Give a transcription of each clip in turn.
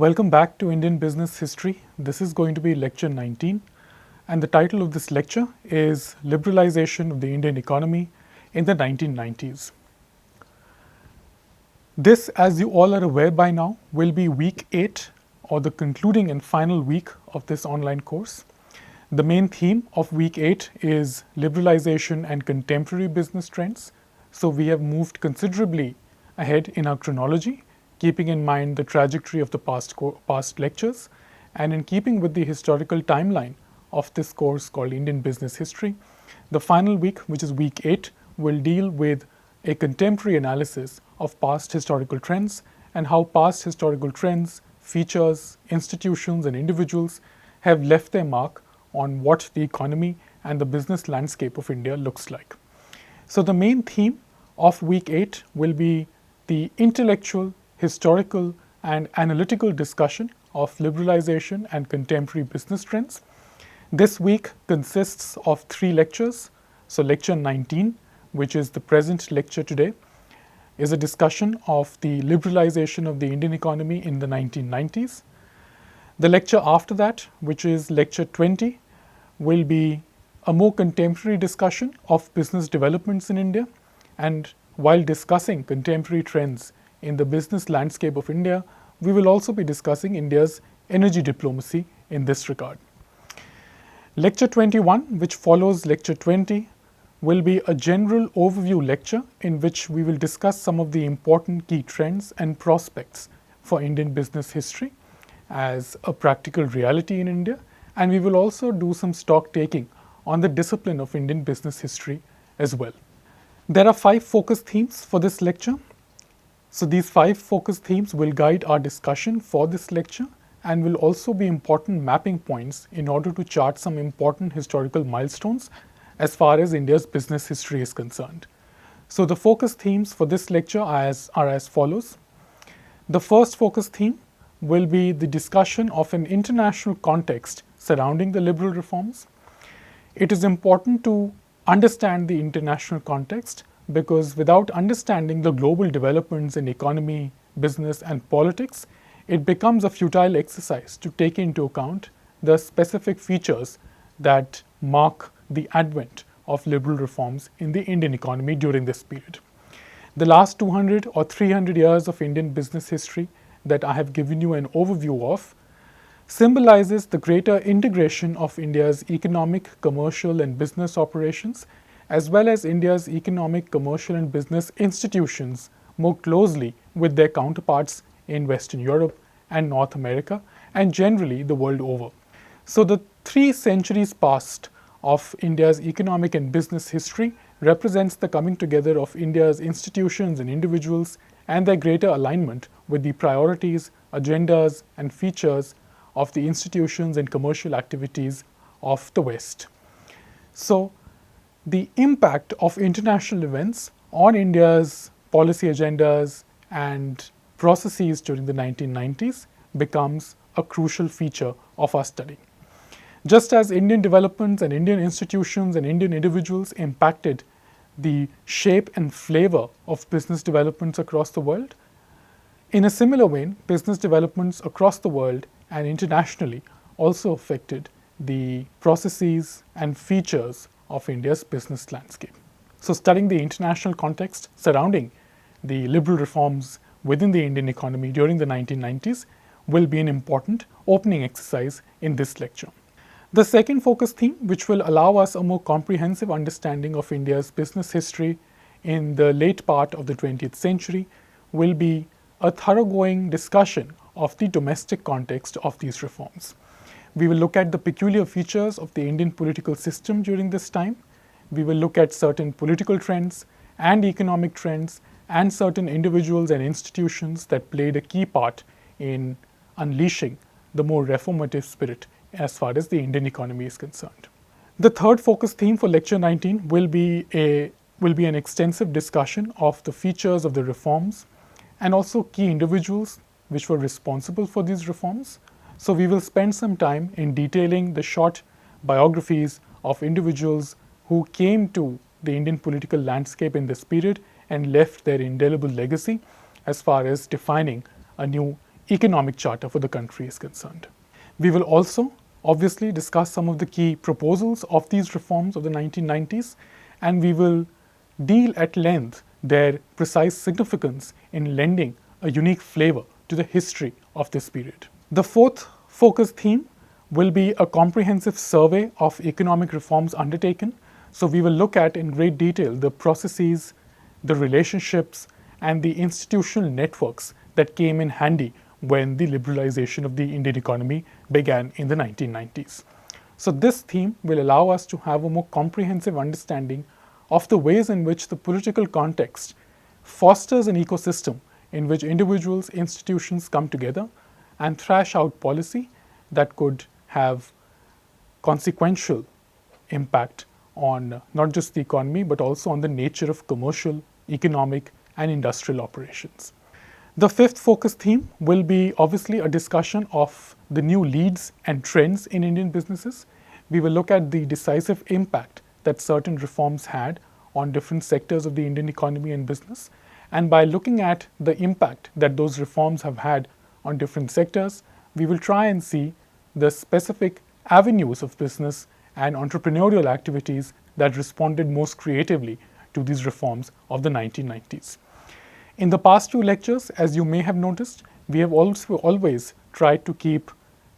Welcome back to Indian Business History. This is going to be lecture 19, and the title of this lecture is Liberalization of the Indian Economy in the 1990s. This, as you all are aware by now, will be week 8 or the concluding and final week of this online course. The main theme of week 8 is liberalization and contemporary business trends. So we have moved considerably ahead in our chronology, keeping in mind the trajectory of the past lectures, and in keeping with the historical timeline of this course called Indian Business History. The final week, which is week 8, will deal with a contemporary analysis of past historical trends and how past historical trends, features, institutions, and individuals have left their mark on what the economy and the business landscape of India looks like. So the main theme of week 8 will be the intellectual, historical, and analytical discussion of liberalization and contemporary business trends. This week consists of 3 lectures. So lecture 19, which is the present lecture today, is a discussion of the liberalization of the Indian economy in the 1990s. The lecture after that, which is lecture 20, will be a more contemporary discussion of business developments in India. And while discussing contemporary trends in the business landscape of India, we will also be discussing India's energy diplomacy in this regard. Lecture 21, which follows lecture 20, will be a general overview lecture in which we will discuss some of the important key trends and prospects for Indian business history as a practical reality in India, and we will also do some stock taking on the discipline of Indian business history as well. There are 5 focus themes for this lecture. So these 5 focus themes will guide our discussion for this lecture and will also be important mapping points in order to chart some important historical milestones as far as India's business history is concerned. So the focus themes for this lecture are as follows. The first focus theme will be the discussion of an international context surrounding the liberal reforms. It is important to understand the international context because without understanding the global developments in economy, business, and politics, it becomes a futile exercise to take into account the specific features that mark the advent of liberal reforms in the Indian economy during this period. The last 200 or 300 years of Indian business history that I have given you an overview of symbolizes the greater integration of India's economic, commercial, and business operations, as well as India's economic, commercial, and business institutions more closely with their counterparts in Western Europe and North America, and generally the world over. So the 3 centuries past of India's economic and business history represents the coming together of India's institutions and individuals and their greater alignment with the priorities, agendas, and features of the institutions and commercial activities of the West. So the impact of international events on India's policy agendas and processes during the 1990s becomes a crucial feature of our study. Just as Indian developments and Indian institutions and Indian individuals impacted the shape and flavor of business developments across the world, in a similar vein, business developments across the world and internationally also affected the processes and features of India's business landscape. So studying the international context surrounding the liberal reforms within the Indian economy during the 1990s will be an important opening exercise in this lecture. The second focus theme, which will allow us a more comprehensive understanding of India's business history in the late part of the 20th century, will be a thoroughgoing discussion of the domestic context of these reforms. We will look at the peculiar features of the Indian political system during this time. We will look at certain political trends and economic trends and certain individuals and institutions that played a key part in unleashing the more reformative spirit as far as the Indian economy is concerned. The third focus theme for lecture 19 will be an extensive discussion of the features of the reforms and also key individuals which were responsible for these reforms. So we will spend some time in detailing the short biographies of individuals who came to the Indian political landscape in this period and left their indelible legacy as far as defining a new economic charter for the country is concerned. We will also obviously discuss some of the key proposals of these reforms of the 1990s, and we will deal at length their precise significance in lending a unique flavor to the history of this period. The fourth focus theme will be a comprehensive survey of economic reforms undertaken. So we will look at in great detail the processes, the relationships, and the institutional networks that came in handy when the liberalization of the Indian economy began in the 1990s. So this theme will allow us to have a more comprehensive understanding of the ways in which the political context fosters an ecosystem in which individuals, institutions come together and thrash out policy that could have consequential impact on not just the economy but also on the nature of commercial, economic, and industrial operations. The fifth focus theme will be obviously a discussion of the new leads and trends in Indian businesses. We will look at the decisive impact that certain reforms had on different sectors of the Indian economy and business. And by looking at the impact that those reforms have had on different sectors, we will try and see the specific avenues of business and entrepreneurial activities that responded most creatively to these reforms of the 1990s. In the past few lectures, as you may have noticed, we have also always tried to keep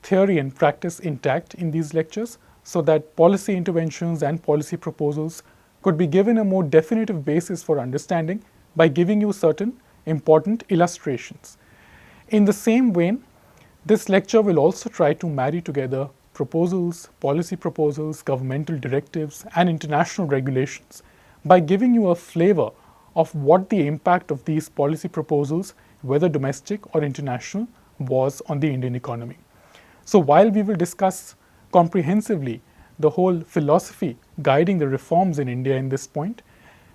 theory and practice intact in these lectures so that policy interventions and policy proposals could be given a more definitive basis for understanding by giving you certain important illustrations. In the same vein, this lecture will also try to marry together proposals, policy proposals, governmental directives, and international regulations by giving you a flavor of what the impact of these policy proposals, whether domestic or international, was on the Indian economy. So while we will discuss comprehensively the whole philosophy guiding the reforms in India in this point,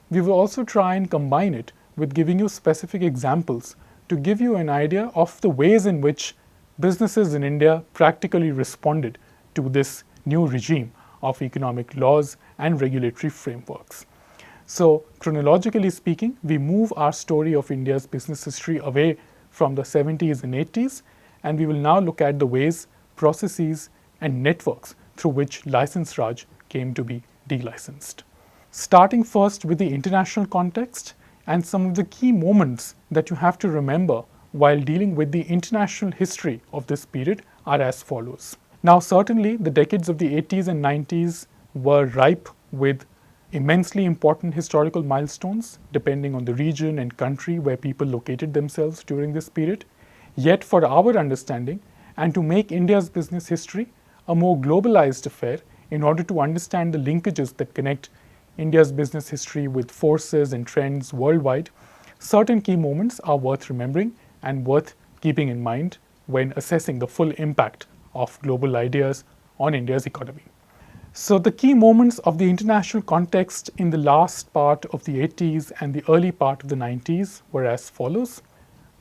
we will also try and combine it with giving you specific examples to give you an idea of the ways in which businesses in India practically responded to this new regime of economic laws and regulatory frameworks. So, chronologically speaking, we move our story of India's business history away from the 70s and 80s, and we will now look at the ways, processes, and networks through which license Raj came to be delicensed. Starting first with the international context and some of the key moments that you have to remember while dealing with the international history of this period are as follows. Now, certainly the decades of the 80s and 90s were ripe with immensely important historical milestones depending on the region and country where people located themselves during this period. Yet for our understanding and to make India's business history a more globalized affair in order to understand the linkages that connect India's business history with forces and trends worldwide, certain key moments are worth remembering and worth keeping in mind when assessing the full impact of global ideas on India's economy. So the key moments of the international context in the last part of the 80s and the early part of the 90s were as follows.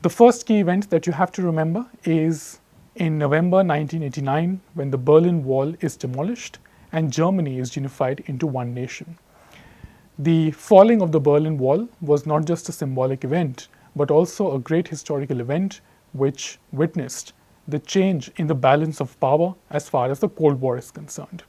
The first key event that you have to remember is in November 1989 when the Berlin Wall is demolished and Germany is unified into one nation. The falling of the Berlin Wall was not just a symbolic event, but also a great historical event which witnessed the change in the balance of power as far as the Cold War is concerned.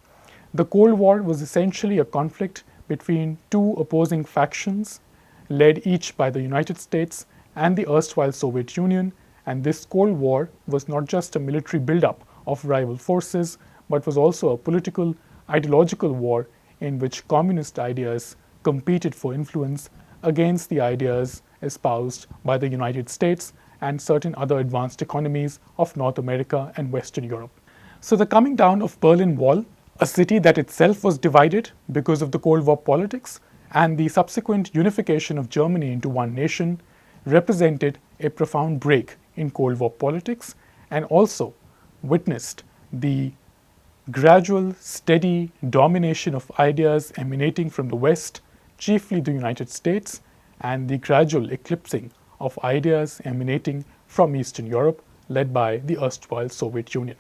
The Cold War was essentially a conflict between two opposing factions, led each by the United States and the erstwhile Soviet Union, and this Cold War was not just a military buildup of rival forces, but was also a political, ideological war in which communist ideas competed for influence against the ideas espoused by the United States and certain other advanced economies of North America and Western Europe. So the coming down of Berlin Wall, a city that itself was divided because of the Cold War politics, and the subsequent unification of Germany into one nation represented a profound break in Cold War politics and also witnessed the gradual, steady domination of ideas emanating from the West, chiefly the United States, and the gradual eclipsing of ideas emanating from Eastern Europe, led by the erstwhile Soviet Union.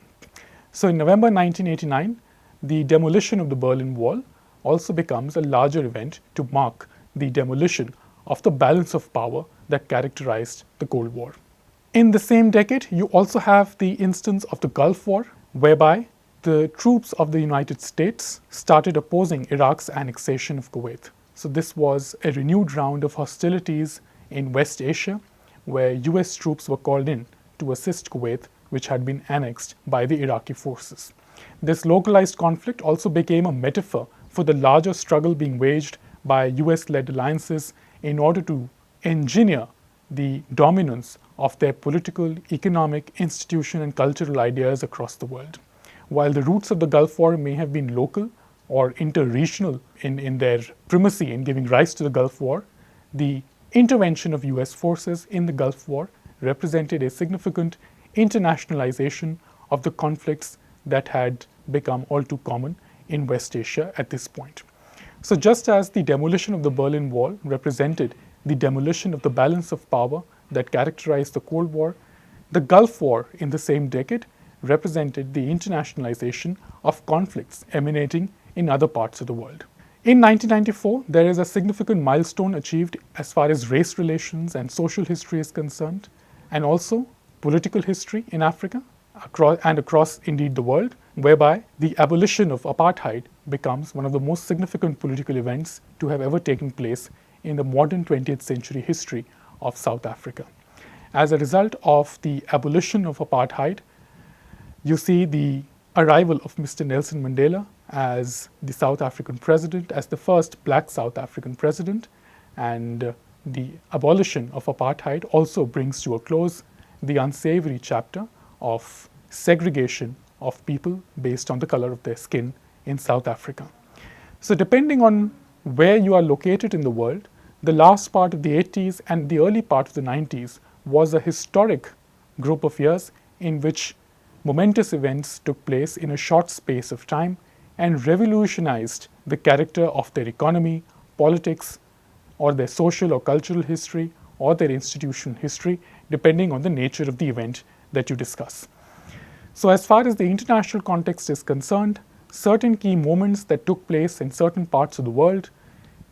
So in November 1989, the demolition of the Berlin Wall also becomes a larger event to mark the demolition of the balance of power that characterized the Cold War. In the same decade, you also have the instance of the Gulf War, whereby the troops of the United States started opposing Iraq's annexation of Kuwait. So this was a renewed round of hostilities in West Asia, where US troops were called in to assist Kuwait, which had been annexed by the Iraqi forces. This localized conflict also became a metaphor for the larger struggle being waged by US-led alliances in order to engineer the dominance of their political, economic, institutional, and cultural ideas across the world. While the roots of the Gulf War may have been local or interregional in their primacy in giving rise to the Gulf War, the intervention of US forces in the Gulf War represented a significant internationalization of the conflicts that had become all too common in West Asia at this point. So just as the demolition of the Berlin Wall represented the demolition of the balance of power that characterized the Cold War, the Gulf War in the same decade represented the internationalization of conflicts emanating in other parts of the world. In 1994, there is a significant milestone achieved as far as race relations and social history is concerned, and also political history in Africa across indeed the world, whereby the abolition of apartheid becomes one of the most significant political events to have ever taken place in the modern 20th century history of South Africa. As a result of the abolition of apartheid, you see the arrival of Mr. Nelson Mandela as the South African president, as the first black South African president, and the abolition of apartheid also brings to a close the unsavory chapter of segregation of people based on the color of their skin in South Africa. So depending on where you are located in the world, the last part of the 80s and the early part of the 90s was a historic group of years in which momentous events took place in a short space of time and revolutionized the character of their economy, politics, or their social or cultural history, or their institutional history, depending on the nature of the event that you discuss. So as far as the international context is concerned, certain key moments that took place in certain parts of the world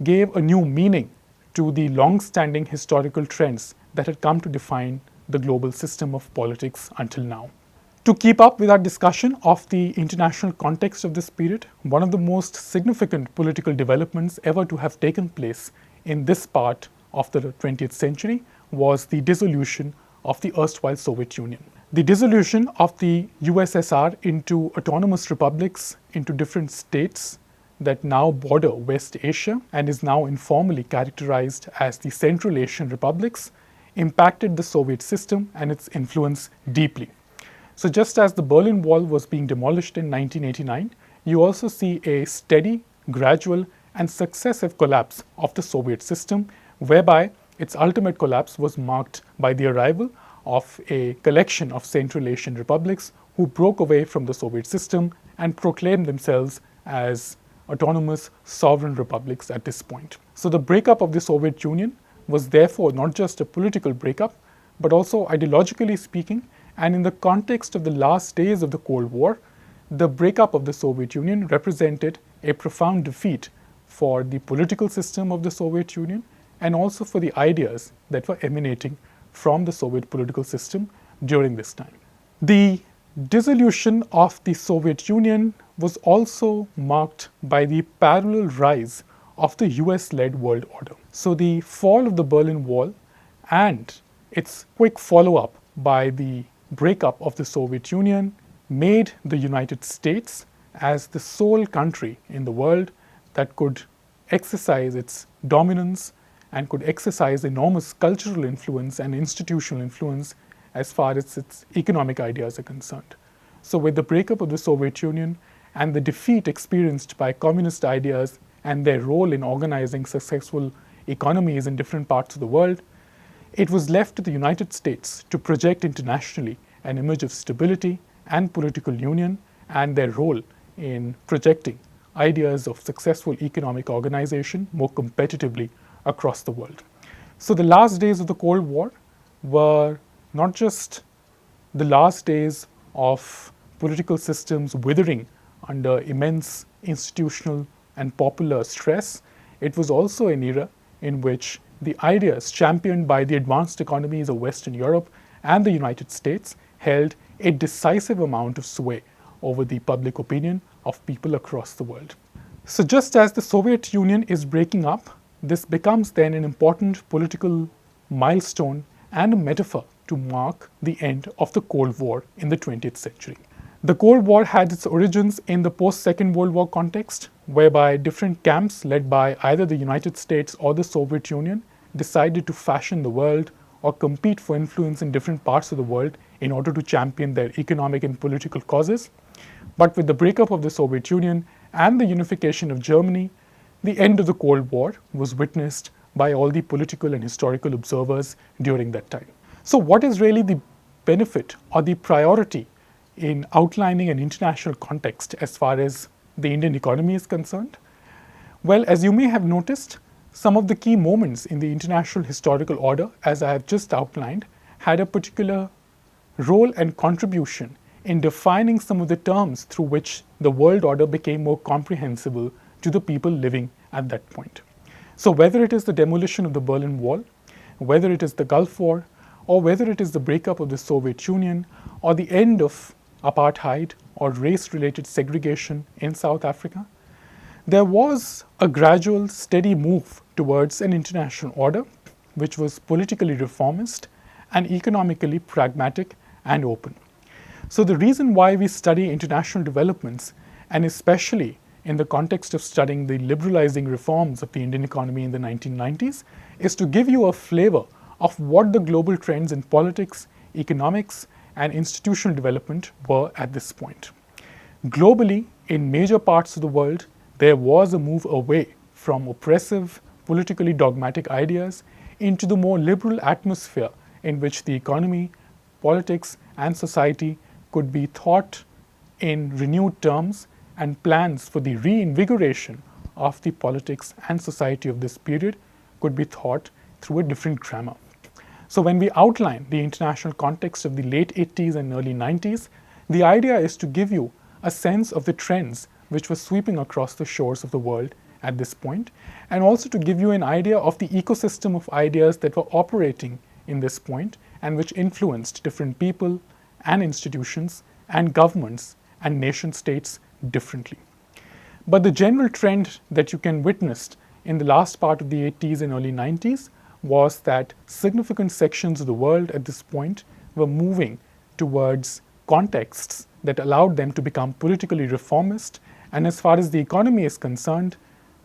gave a new meaning to the long-standing historical trends that had come to define the global system of politics until now. To keep up with our discussion of the international context of this period, one of the most significant political developments ever to have taken place in this part of the 20th century was the dissolution of the erstwhile Soviet Union. The dissolution of the USSR into autonomous republics, into different states that now border West Asia and is now informally characterized as the Central Asian republics, impacted the Soviet system and its influence deeply. So just as the Berlin Wall was being demolished in 1989, you also see a steady, gradual, and successive collapse of the Soviet system, whereby its ultimate collapse was marked by the arrival of a collection of Central Asian republics who broke away from the Soviet system and proclaimed themselves as autonomous sovereign republics at this point. So the breakup of the Soviet Union was therefore not just a political breakup, but also ideologically speaking, and in the context of the last days of the Cold War, the breakup of the Soviet Union represented a profound defeat for the political system of the Soviet Union and also for the ideas that were emanating from the Soviet political system during this time. The dissolution of the Soviet Union was also marked by the parallel rise of the US-led world order. So the fall of the Berlin Wall and its quick follow-up by the breakup of the Soviet Union made the United States as the sole country in the world that could exercise its dominance and could exercise enormous cultural influence and institutional influence as far as its economic ideas are concerned. So with the breakup of the Soviet Union and the defeat experienced by communist ideas and their role in organizing successful economies in different parts of the world, it was left to the United States to project internationally an image of stability and political union and their role in projecting ideas of successful economic organization more competitively across the world. So the last days of the Cold War were not just the last days of political systems withering under immense institutional and popular stress, it was also an era in which the ideas championed by the advanced economies of Western Europe and the United States held a decisive amount of sway over the public opinion of people across the world. So just as the Soviet Union is breaking up, this becomes then an important political milestone and a metaphor to mark the end of the Cold War in the 20th century. The Cold War had its origins in the post-Second World War context, whereby different camps led by either the United States or the Soviet Union decided to fashion the world or compete for influence in different parts of the world in order to champion their economic and political causes. But with the breakup of the Soviet Union and the unification of Germany, the end of the Cold War was witnessed by all the political and historical observers during that time. So what is really the benefit or the priority in outlining an international context as far as the Indian economy is concerned? Well, as you may have noticed, some of the key moments in the international historical order, as I have just outlined, had a particular role and contribution in defining some of the terms through which the world order became more comprehensible to the people living at that point. So whether it is the demolition of the Berlin Wall, whether it is the Gulf War, or whether it is the breakup of the Soviet Union, or the end of apartheid or race-related segregation in South Africa, there was a gradual, steady move towards an international order which was politically reformist and economically pragmatic and open. So the reason why we study international developments, and especially in the context of studying the liberalizing reforms of the Indian economy in the 1990s, is to give you a flavor of what the global trends in politics, economics, and institutional development were at this point. Globally, in major parts of the world, there was a move away from oppressive, politically dogmatic ideas into the more liberal atmosphere in which the economy, politics, and society could be thought in renewed terms, and plans for the reinvigoration of the politics and society of this period could be thought through a different grammar. So when we outline the international context of the late 80s and early 90s, the idea is to give you a sense of the trends which were sweeping across the shores of the world at this point, and also to give you an idea of the ecosystem of ideas that were operating in this point and which influenced different people and institutions and governments and nation states differently. But the general trend that you can witness in the last part of the 80s and early 90s was that significant sections of the world at this point were moving towards contexts that allowed them to become politically reformist, and as far as the economy is concerned,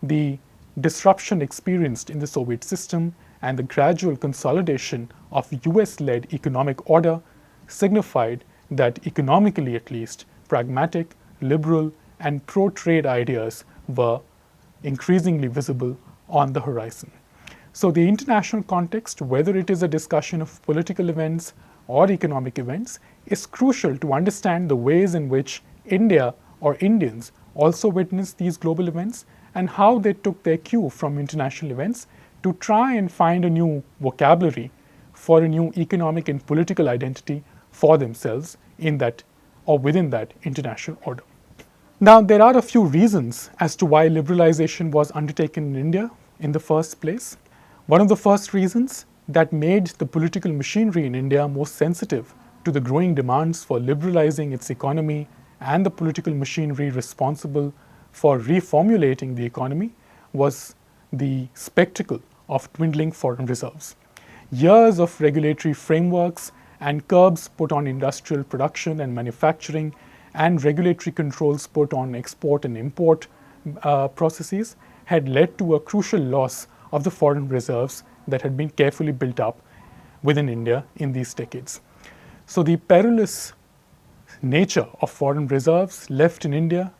the disruption experienced in the Soviet system and the gradual consolidation of US-led economic order signified that economically at least, pragmatic, liberal, and pro-trade ideas were increasingly visible on the horizon. So the international context, whether it is a discussion of political events or economic events, is crucial to understand the ways in which India or Indians also witnessed these global events and how they took their cue from international events to try and find a new vocabulary for a new economic and political identity for themselves in that or within that international order. Now, there are a few reasons as to why liberalization was undertaken in India in the first place. One of the first reasons that made the political machinery in India more sensitive to the growing demands for liberalizing its economy and the political machinery responsible for reformulating the economy was the spectacle of dwindling foreign reserves. Years of regulatory frameworks and curbs put on industrial production and manufacturing, and regulatory controls put on export and import processes had led to a crucial loss of the foreign reserves that had been carefully built up within India in these decades. So the perilous nature of foreign reserves left in India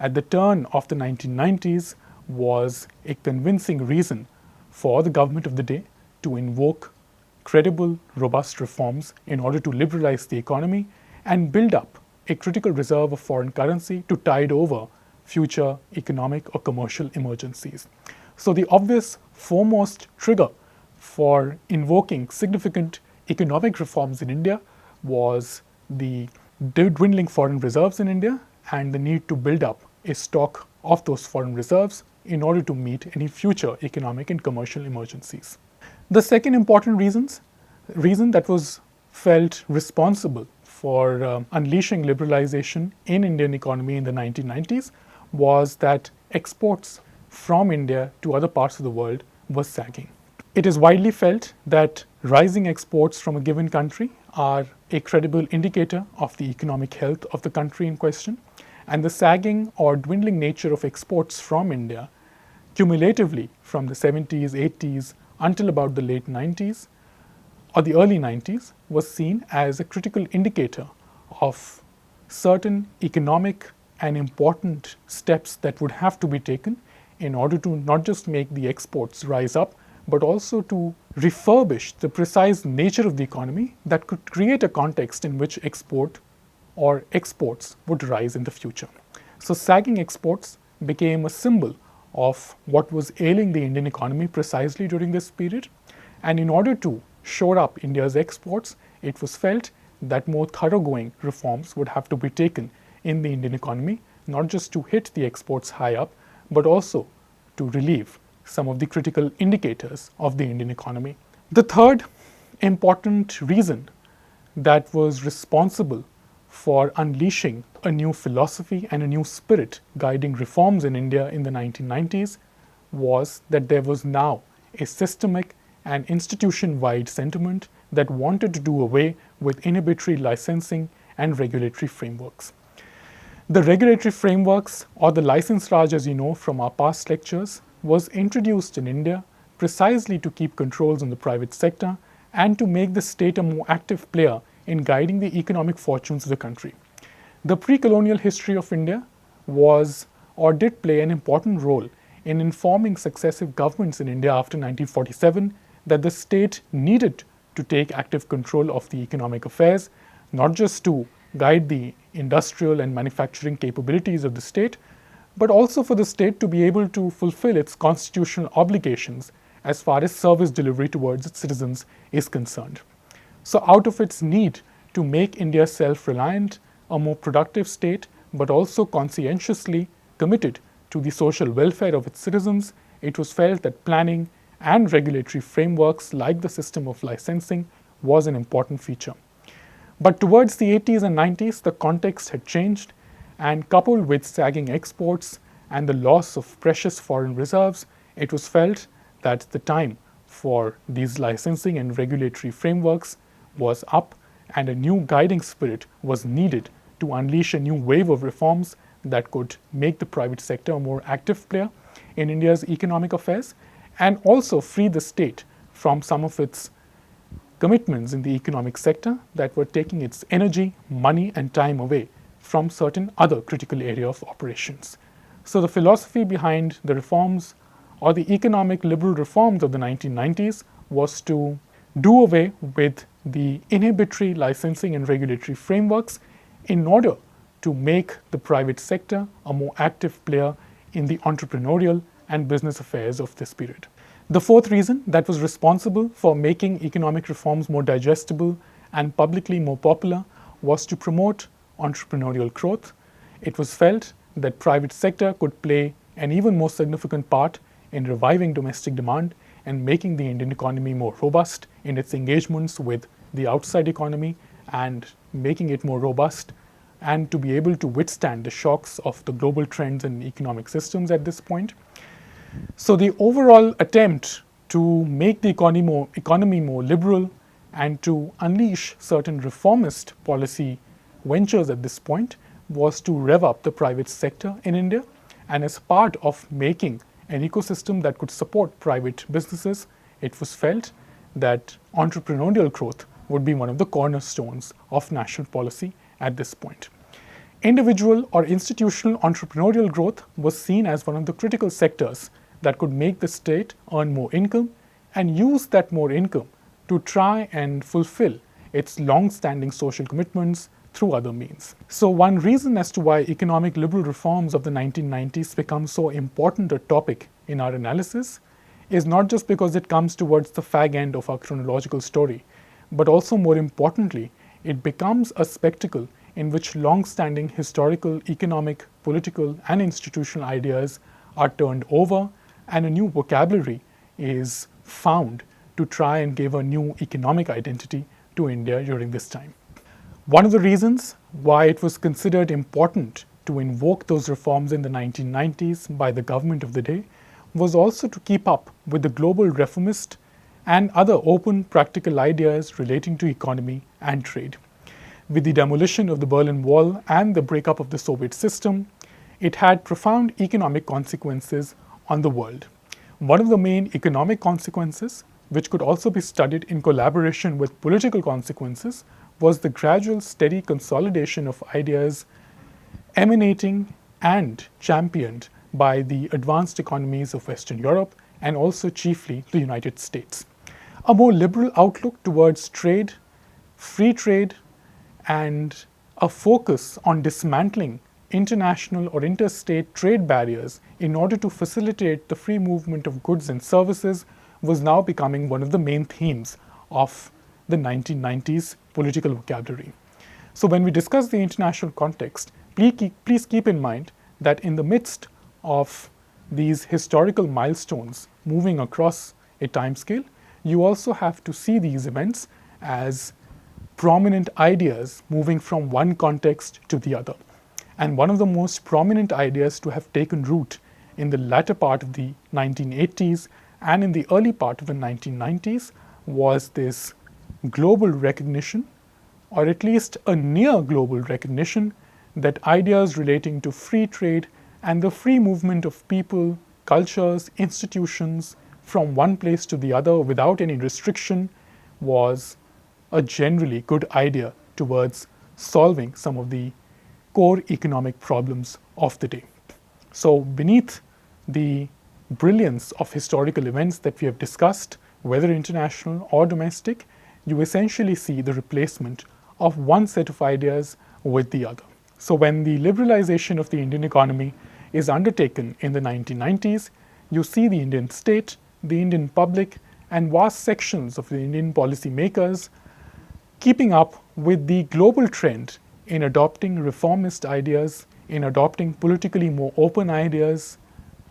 at the turn of the 1990s was a convincing reason for the government of the day to invoke credible, robust reforms in order to liberalize the economy and build up a critical reserve of foreign currency to tide over future economic or commercial emergencies. So the obvious foremost trigger for invoking significant economic reforms in India was the dwindling foreign reserves in India and the need to build up a stock of those foreign reserves in order to meet any future economic and commercial emergencies. The second important reason that was felt responsible for unleashing liberalization in Indian economy in the 1990s was that exports from India to other parts of the world was sagging. It is widely felt that rising exports from a given country are a credible indicator of the economic health of the country in question, and the sagging or dwindling nature of exports from India cumulatively from the 70s, 80s until about the late 90s or the early 90s was seen as a critical indicator of certain economic and important steps that would have to be taken in order to not just make the exports rise up, but also to refurbish the precise nature of the economy that could create a context in which export or exports would rise in the future. So sagging exports became a symbol of what was ailing the Indian economy precisely during this period. And in order to shore up India's exports, it was felt that more thoroughgoing reforms would have to be taken in the Indian economy, not just to hit the exports high up, but also to relieve some of the critical indicators of the Indian economy. The third important reason that was responsible for unleashing a new philosophy and a new spirit guiding reforms in India in the 1990s was that there was now a systemic and institution-wide sentiment that wanted to do away with inhibitory licensing and regulatory frameworks. The regulatory frameworks, or the license Raj, as you know from our past lectures, was introduced in India precisely to keep controls on the private sector and to make the state a more active player in guiding the economic fortunes of the country. The pre-colonial history of India was or did play an important role in informing successive governments in India after 1947 that the state needed to take active control of the economic affairs, not just to guide the industrial and manufacturing capabilities of the state, but also for the state to be able to fulfill its constitutional obligations as far as service delivery towards its citizens is concerned. So out of its need to make India self-reliant, a more productive state, but also conscientiously committed to the social welfare of its citizens, it was felt that planning and regulatory frameworks like the system of licensing was an important feature. But towards the 80s and 90s, the context had changed, and coupled with sagging exports and the loss of precious foreign reserves, it was felt that the time for these licensing and regulatory frameworks was up, and a new guiding spirit was needed to unleash a new wave of reforms that could make the private sector a more active player in India's economic affairs and also free the state from some of its commitments in the economic sector that were taking its energy, money, and time away from certain other critical area of operations. So the philosophy behind the reforms or the economic liberal reforms of the 1990s was to do away with the inhibitory licensing and regulatory frameworks in order to make the private sector a more active player in the entrepreneurial and business affairs of this period. The fourth reason that was responsible for making economic reforms more digestible and publicly more popular was to promote entrepreneurial growth. It was felt that private sector could play an even more significant part in reviving domestic demand and making the Indian economy more robust in its engagements with the outside economy and making it more robust and to be able to withstand the shocks of the global trends and economic systems at this point. So the overall attempt to make the economy more liberal and to unleash certain reformist policy ventures at this point was to rev up the private sector in India, and as part of making an ecosystem that could support private businesses, it was felt that entrepreneurial growth would be one of the cornerstones of national policy at this point. Individual or institutional entrepreneurial growth was seen as one of the critical sectors that could make the state earn more income and use that more income to try and fulfill its long-standing social commitments through other means. So one reason as to why economic liberal reforms of the 1990s become so important a topic in our analysis is not just because it comes towards the fag end of our chronological story, but also more importantly, it becomes a spectacle in which long-standing historical, economic, political, and institutional ideas are turned over and a new vocabulary is found to try and give a new economic identity to India during this time. One of the reasons why it was considered important to invoke those reforms in the 1990s by the government of the day was also to keep up with the global reformist and other open practical ideas relating to economy and trade. With the demolition of the Berlin Wall and the breakup of the Soviet system, it had profound economic consequences on the world. One of the main economic consequences, which could also be studied in collaboration with political consequences, was the gradual steady consolidation of ideas emanating and championed by the advanced economies of Western Europe and also chiefly the United States. A more liberal outlook towards trade, free trade, and a focus on dismantling international or interstate trade barriers in order to facilitate the free movement of goods and services was now becoming one of the main themes of the 1990s political vocabulary. So when we discuss the international context, please keep in mind that in the midst of these historical milestones moving across a timescale, you also have to see these events as prominent ideas moving from one context to the other. And one of the most prominent ideas to have taken root in the latter part of the 1980s and in the early part of the 1990s was this global recognition, or at least a near global recognition, that ideas relating to free trade and the free movement of people, cultures, institutions from one place to the other without any restriction was a generally good idea towards solving some of the core economic problems of the day. So beneath the brilliance of historical events that we have discussed, whether international or domestic, you essentially see the replacement of one set of ideas with the other. So when the liberalization of the Indian economy is undertaken in the 1990s, you see the Indian state, the Indian public, and vast sections of the Indian policymakers keeping up with the global trend in adopting reformist ideas, in adopting politically more open ideas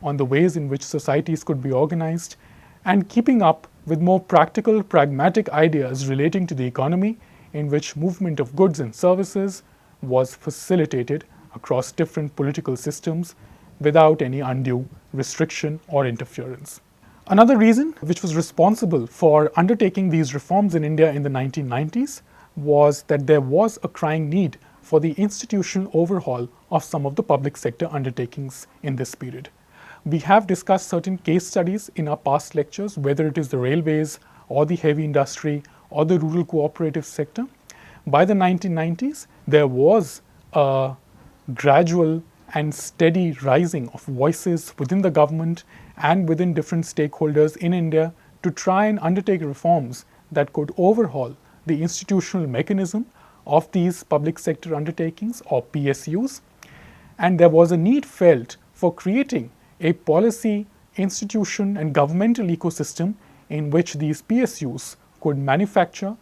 on the ways in which societies could be organized, and keeping up with more practical, pragmatic ideas relating to the economy, in which movement of goods and services was facilitated across different political systems without any undue restriction or interference. Another reason which was responsible for undertaking these reforms in India in the 1990s was that there was a crying need for the institutional overhaul of some of the public sector undertakings in this period. We have discussed certain case studies in our past lectures, whether it is the railways or the heavy industry or the rural cooperative sector. By the 1990s, there was a gradual and steady rising of voices within the government and within different stakeholders in India to try and undertake reforms that could overhaul the institutional mechanism of these public sector undertakings, or PSUs. And there was a need felt for creating a policy, institution, and governmental ecosystem in which these PSUs could manufacture,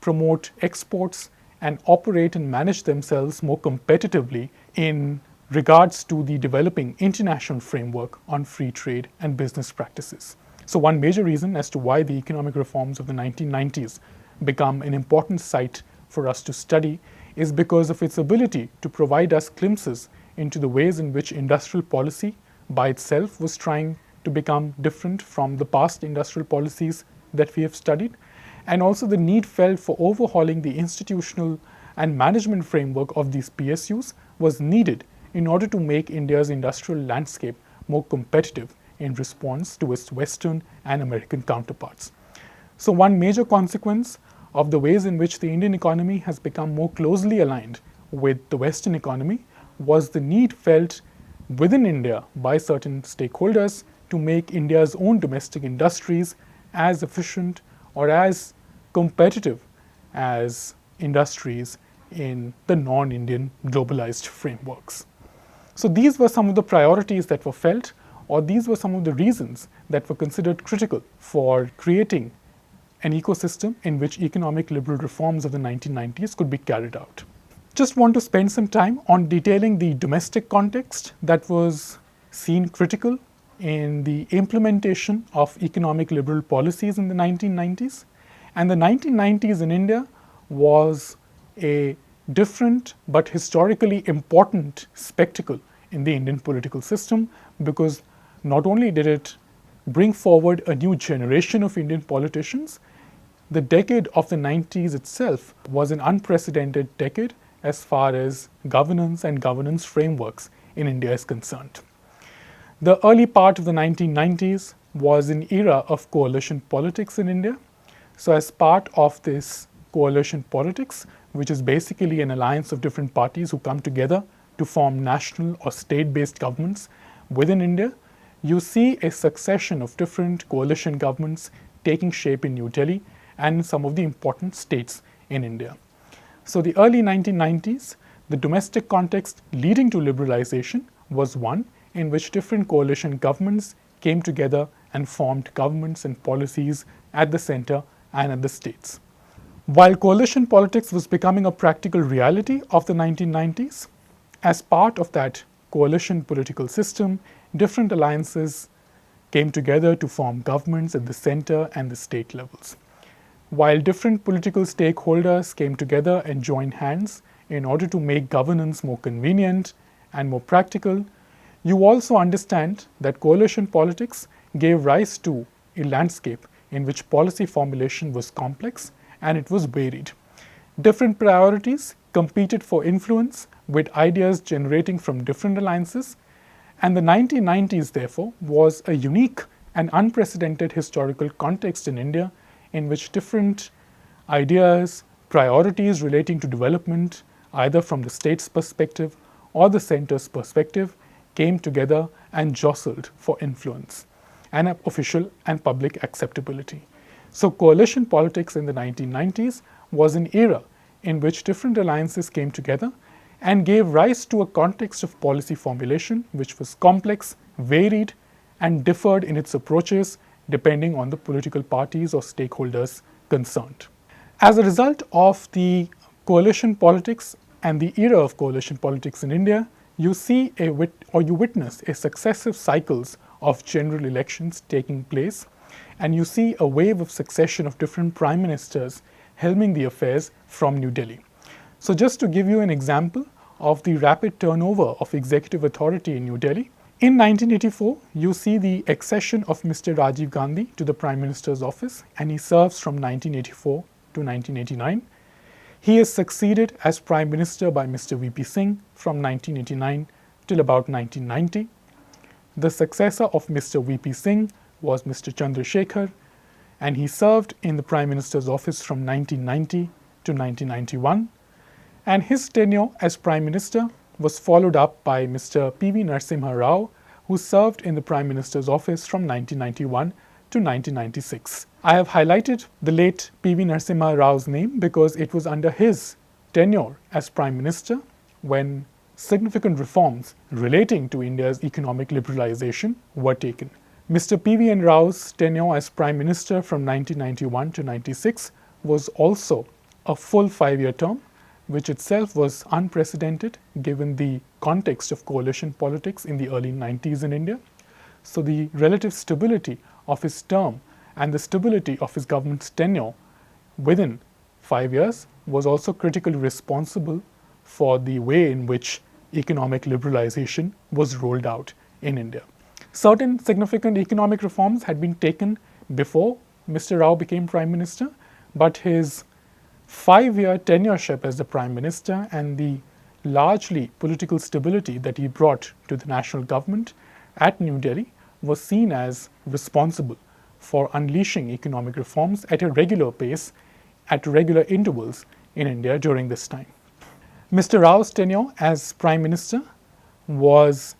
promote exports, and operate and manage themselves more competitively in regards to the developing international framework on free trade and business practices. So one major reason as to why the economic reforms of the 1990s become an important site for us to study is because of its ability to provide us glimpses into the ways in which industrial policy by itself was trying to become different from the past industrial policies that we have studied, and also the need felt for overhauling the institutional and management framework of these PSUs was needed in order to make India's industrial landscape more competitive in response to its Western and American counterparts. So one major consequence of the ways in which the Indian economy has become more closely aligned with the Western economy was the need felt within India by certain stakeholders to make India's own domestic industries as efficient or as competitive as industries in the non-Indian globalized frameworks. So these were some of the priorities that were felt, or these were some of the reasons that were considered critical for creating an ecosystem in which economic liberal reforms of the 1990s could be carried out. Just want to spend some time on detailing the domestic context that was seen critical in the implementation of economic liberal policies in the 1990s. And the 1990s in India was a different but historically important spectacle in the Indian political system, because not only did it bring forward a new generation of Indian politicians, the decade of the 90s itself was an unprecedented decade as far as governance and governance frameworks in India is concerned. The early part of the 1990s was an era of coalition politics in India. So, as part of this coalition politics, which is basically an alliance of different parties who come together to form national or state based governments within India, you see a succession of different coalition governments taking shape in New Delhi and in some of the important states in India. So, the early 1990s, the domestic context leading to liberalization was one in which different coalition governments came together and formed governments and policies at the center and at the states. While coalition politics was becoming a practical reality of the 1990s, as part of that coalition political system, different alliances came together to form governments at the center and the state levels. While different political stakeholders came together and joined hands in order to make governance more convenient and more practical, you also understand that coalition politics gave rise to a landscape in which policy formulation was complex and it was varied. Different priorities competed for influence, with ideas generating from different alliances, and the 1990s, therefore, was a unique and unprecedented historical context in India in which different ideas, priorities relating to development, either from the state's perspective or the center's perspective, came together and jostled for influence and official and public acceptability. So, coalition politics in the 1990s was an era in which different alliances came together and gave rise to a context of policy formulation which was complex, varied, and differed in its approaches depending on the political parties or stakeholders concerned. As a result of the coalition politics and the era of coalition politics in India, you see you witness a successive cycles of general elections taking place, and you see a wave of succession of different prime ministers helming the affairs from New Delhi. So, just to give you an example of the rapid turnover of executive authority in New Delhi, in 1984, you see the accession of Mr. Rajiv Gandhi to the Prime Minister's office, and he serves from 1984 to 1989. He is succeeded as Prime Minister by Mr. VP Singh from 1989 till about 1990. The successor of Mr. VP Singh was Mr. Chandrasekhar, and he served in the Prime Minister's office from 1990 to 1991. And his tenure as Prime Minister was followed up by Mr. P.V. Narasimha Rao, who served in the Prime Minister's office from 1991 to 1996. I have highlighted the late P.V. Narasimha Rao's name because it was under his tenure as Prime Minister when significant reforms relating to India's economic liberalization were taken. Mr. P.V. Rao's tenure as Prime Minister from 1991 to 96 was also a full 5-year term, which itself was unprecedented given the context of coalition politics in the early 90s in India. So, the relative stability of his term and the stability of his government's tenure within 5 years was also critically responsible for the way in which economic liberalization was rolled out in India. Certain significant economic reforms had been taken before Mr. Rao became Prime Minister, but his 5-year tenureship as the Prime Minister and the largely political stability that he brought to the national government at New Delhi was seen as responsible for unleashing economic reforms at a regular pace, at regular intervals in India during this time. Mr. Rao's tenure as Prime Minister was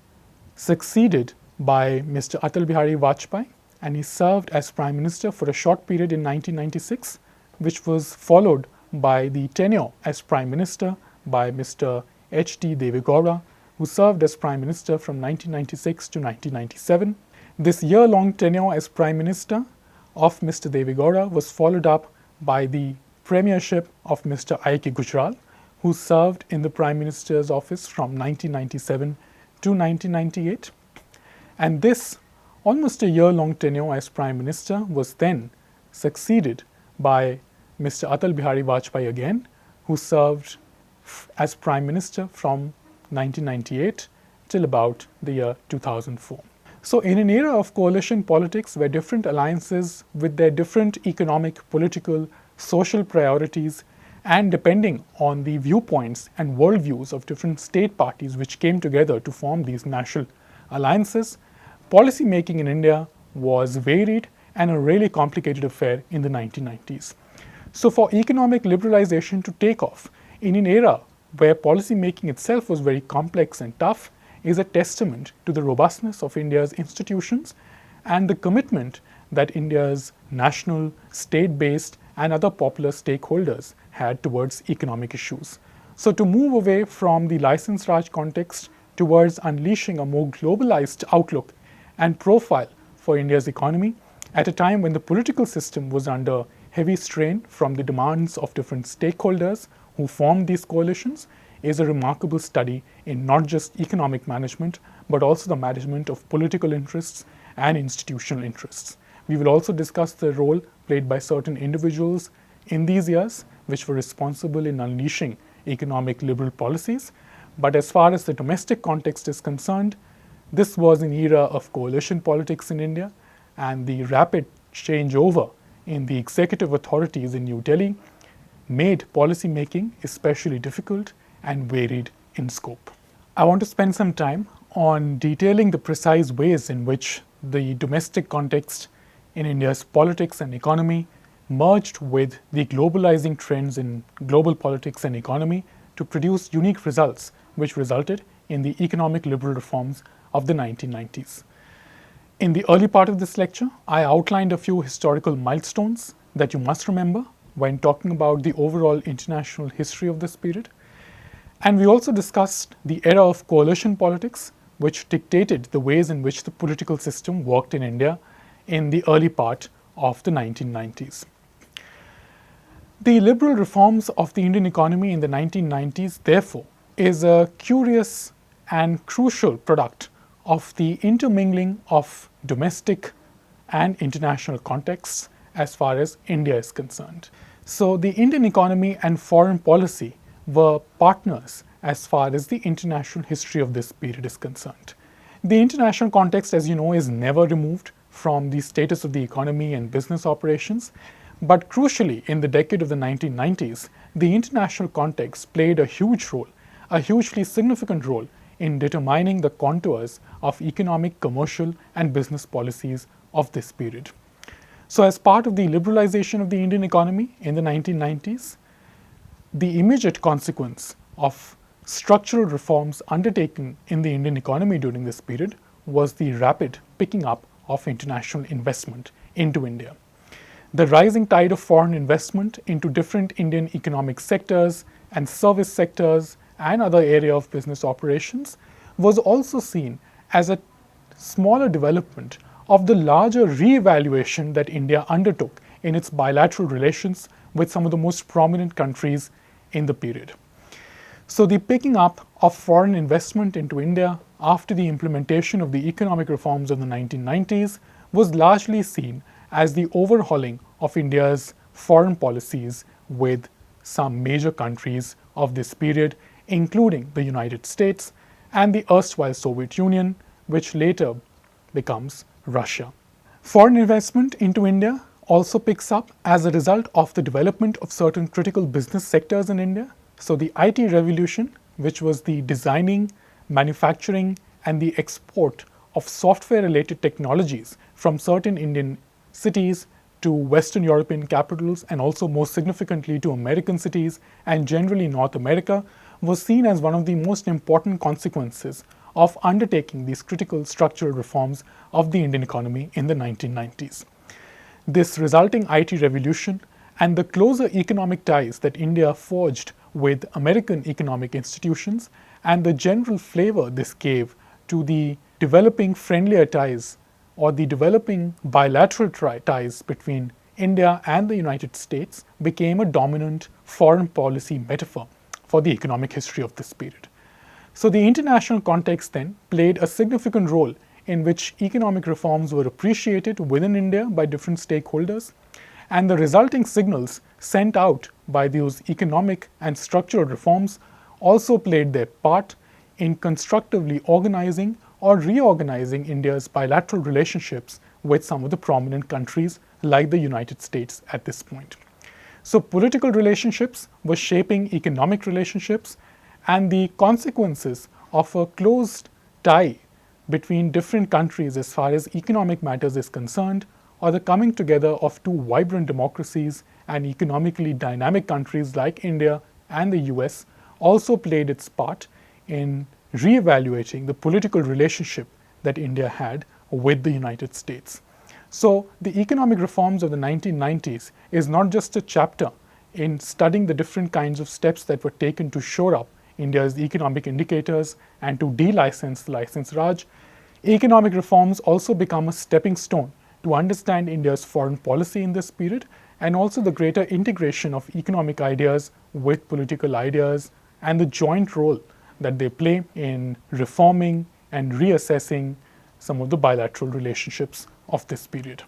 succeeded by Mr. Atal Bihari Vajpayee, and he served as Prime Minister for a short period in 1996, which was followed by the tenure as Prime Minister by Mr. H.D. Deve Gowda, who served as Prime Minister from 1996 to 1997. This year-long tenure as Prime Minister of Mr. Deve Gowda was followed up by the premiership of Mr. I.K. Gujral, who served in the Prime Minister's office from 1997 to 1998. And this almost a year-long tenure as Prime Minister was then succeeded by Mr. Atal Bihari Vajpayee again, who served as Prime Minister from 1998 till about the year 2004. So in an era of coalition politics where different alliances with their different economic, political, social priorities, and depending on the viewpoints and worldviews of different state parties which came together to form these national alliances, policy making in India was varied and a really complicated affair in the 1990s. So for economic liberalization to take off in an era where policy making itself was very complex and tough is a testament to the robustness of India's institutions and the commitment that India's national, state-based and other popular stakeholders had towards economic issues. So to move away from the license Raj context towards unleashing a more globalized outlook and profile for India's economy at a time when the political system was under heavy strain from the demands of different stakeholders who formed these coalitions is a remarkable study in not just economic management, but also the management of political interests and institutional interests. We will also discuss the role played by certain individuals in these years, which were responsible in unleashing economic liberal policies. But as far as the domestic context is concerned, this was an era of coalition politics in India, and the rapid changeover in the executive authorities in New Delhi made policy making especially difficult and varied in scope. I want to spend some time on detailing the precise ways in which the domestic context in India's politics and economy merged with the globalizing trends in global politics and economy to produce unique results, which resulted in the economic liberal reforms of the 1990s. In the early part of this lecture, I outlined a few historical milestones that you must remember when talking about the overall international history of this period. And we also discussed the era of coalition politics, which dictated the ways in which the political system worked in India in the early part of the 1990s. The liberal reforms of the Indian economy in the 1990s, therefore, is a curious and crucial product of the intermingling of domestic and international contexts as far as India is concerned. So the Indian economy and foreign policy were partners as far as the international history of this period is concerned. The international context, as you know, is never removed from the status of the economy and business operations, but crucially in the decade of the 1990s, the international context played a huge role, a hugely significant role in determining the contours of economic, commercial and business policies of this period. So as part of the liberalization of the Indian economy in the 1990s, the immediate consequence of structural reforms undertaken in the Indian economy during this period was the rapid picking up of international investment into India. The rising tide of foreign investment into different Indian economic sectors and service sectors and other area of business operations was also seen as a smaller development of the larger re-evaluation that India undertook in its bilateral relations with some of the most prominent countries in the period. So the picking up of foreign investment into India after the implementation of the economic reforms of the 1990s was largely seen as the overhauling of India's foreign policies with some major countries of this period, including the United States and the erstwhile Soviet Union, which later becomes Russia. Foreign investment into India also picks up as a result of the development of certain critical business sectors in India. So the IT revolution, which was the designing, manufacturing and the export of software-related technologies from certain Indian cities to Western European capitals and also most significantly to American cities and generally North America, was seen as one of the most important consequences of undertaking these critical structural reforms of the Indian economy in the 1990s. This resulting IT revolution and the closer economic ties that India forged with American economic institutions and the general flavor this gave to the developing friendlier ties or the developing bilateral ties between India and the United States became a dominant foreign policy metaphor for the economic history of this period. So the international context then played a significant role in which economic reforms were appreciated within India by different stakeholders, And the resulting signals sent out by those economic and structural reforms also played their part in constructively organizing or reorganizing India's bilateral relationships with some of the prominent countries like the United States at this point. So political relationships were shaping economic relationships, and the consequences of a closed tie between different countries as far as economic matters is concerned, or the coming together of two vibrant democracies and economically dynamic countries like India and the US, also played its part in re-evaluating the political relationship that India had with the United States. So the economic reforms of the 1990s is not just a chapter in studying the different kinds of steps that were taken to shore up India's economic indicators and to de-license the license Raj. Economic reforms also become a stepping stone to understand India's foreign policy in this period, and also the greater integration of economic ideas with political ideas and the joint role that they play in reforming and reassessing some of the bilateral relationships of this period.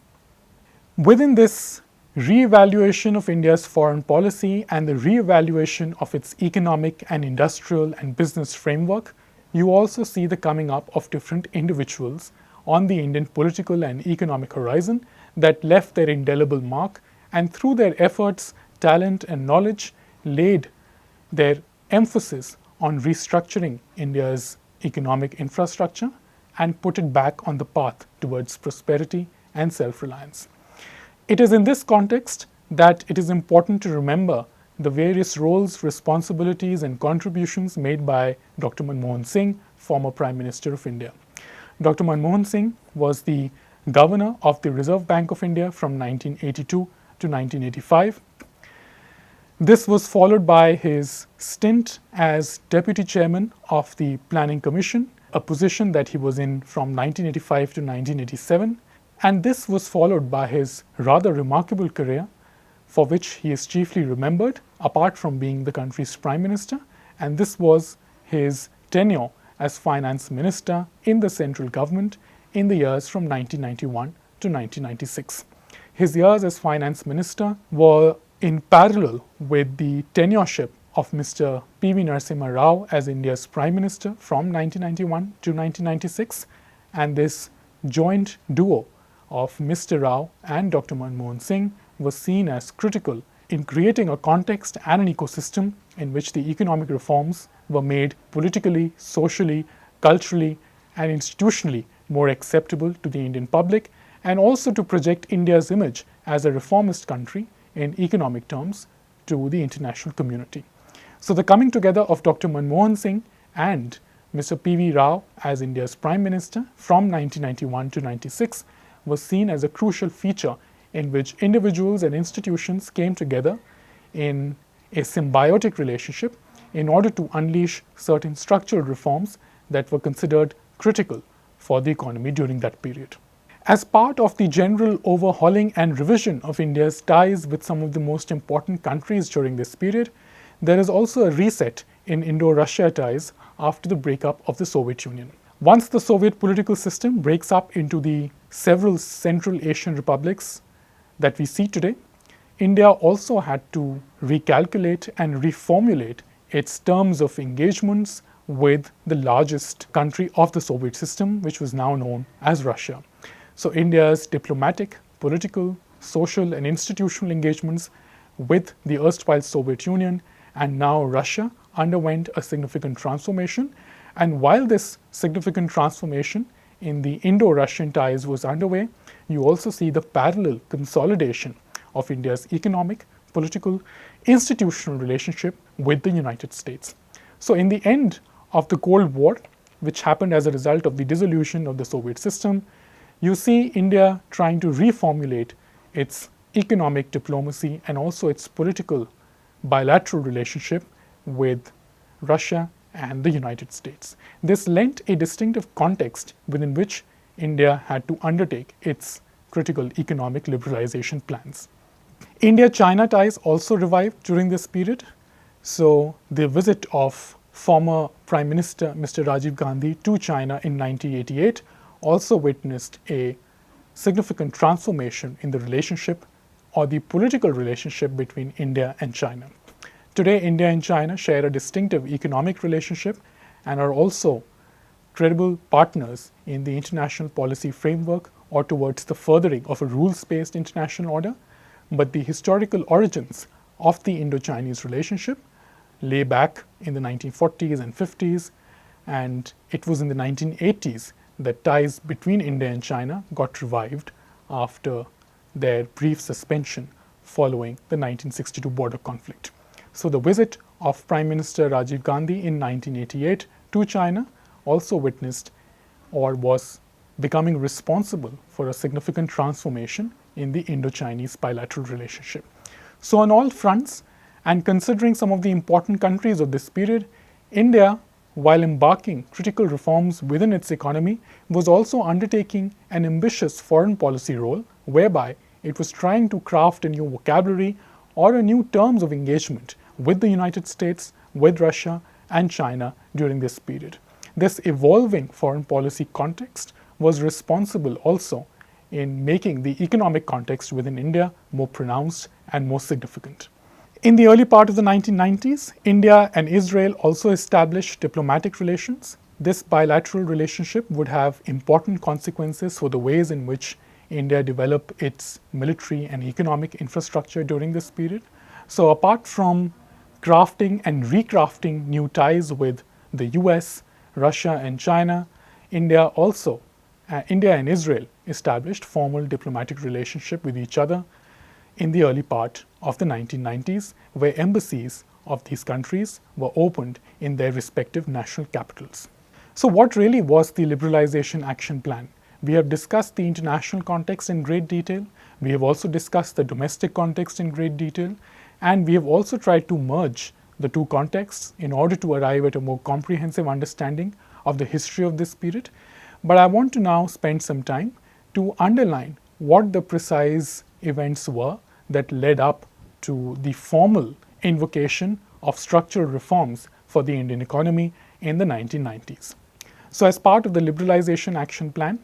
Within this re-evaluation of India's foreign policy and the re-evaluation of its economic and industrial and business framework, you also see the coming up of different individuals on the Indian political and economic horizon that left their indelible mark, and through their efforts, talent, and knowledge, laid their emphasis on restructuring India's economic infrastructure and put it back on the path towards prosperity and self-reliance. It is in this context that it is important to remember the various roles, responsibilities, and contributions made by Dr. Manmohan Singh, former Prime Minister of India. Dr. Manmohan Singh was the governor of the Reserve Bank of India from 1982 to 1985. This was followed by his stint as deputy chairman of the Planning Commission, a position that he was in from 1985 to 1987. And this was followed by his rather remarkable career, for which he is chiefly remembered, apart from being the country's prime minister, and this was his tenure as finance minister in the central government in the years from 1991 to 1996. His years as finance minister were in parallel with the tenureship of Mr. P.V. Narasimha Rao as India's prime minister from 1991 to 1996, and this joint duo of Mr. Rao and Dr. Manmohan Singh was seen as critical in creating a context and an ecosystem in which the economic reforms were made politically, socially, culturally, and institutionally more acceptable to the Indian public, and also to project India's image as a reformist country in economic terms to the international community. So the coming together of Dr. Manmohan Singh and Mr. P.V. Rao as India's Prime Minister from 1991 to 96 was seen as a crucial feature in which individuals and institutions came together in a symbiotic relationship in order to unleash certain structural reforms that were considered critical for the economy during that period. As part of the general overhauling and revision of India's ties with some of the most important countries during this period, there is also a reset in Indo-Russia ties after the breakup of the Soviet Union. Once the Soviet political system breaks up into the several Central Asian republics that we see today, India also had to recalculate and reformulate its terms of engagements with the largest country of the Soviet system, which was now known as Russia. So India's diplomatic, political, social, and institutional engagements with the erstwhile Soviet Union and now Russia underwent a significant transformation. And while this significant transformation in the Indo-Russian ties was underway, you also see the parallel consolidation of India's economic, political, institutional relationship with the United States. So in the end of the Cold War, which happened as a result of the dissolution of the Soviet system, you see India trying to reformulate its economic diplomacy and also its political bilateral relationship with Russia and the United States. This lent a distinctive context within which India had to undertake its critical economic liberalization plans. India-China ties also revived during this period. So the visit of former Prime Minister Mr. Rajiv Gandhi to China in 1988 also witnessed a significant transformation in the relationship or the political relationship between India and China. Today, India and China share a distinctive economic relationship and are also credible partners in the international policy framework or towards the furthering of a rules-based international order. But the historical origins of the Indo-Chinese relationship lay back in the 1940s and 50s, and it was in the 1980s that ties between India and China got revived after their brief suspension following the 1962 border conflict. So the visit of Prime Minister Rajiv Gandhi in 1988 to China also witnessed or was becoming responsible for a significant transformation in the Indo-Chinese bilateral relationship. So on all fronts, and considering some of the important countries of this period, India, while embarking critical reforms within its economy, was also undertaking an ambitious foreign policy role whereby it was trying to craft a new vocabulary or a new terms of engagement with the United States, with Russia and China during this period. This evolving foreign policy context was responsible also in making the economic context within India more pronounced and more significant. In the early part of the 1990s, India and Israel also established diplomatic relations. This bilateral relationship would have important consequences for the ways in which India developed its military and economic infrastructure during this period. So apart from crafting and recrafting new ties with the US, Russia and China, India and Israel established formal diplomatic relationship with each other in the early part of the 1990s, where embassies of these countries were opened in their respective national capitals. So what really was the Liberalization Action Plan? We have discussed the international context in great detail. We have also discussed the domestic context in great detail. And we have also tried to merge the two contexts in order to arrive at a more comprehensive understanding of the history of this period. But I want to now spend some time to underline what the precise events were that led up to the formal invocation of structural reforms for the Indian economy in the 1990s. So as part of the Liberalization Action Plan,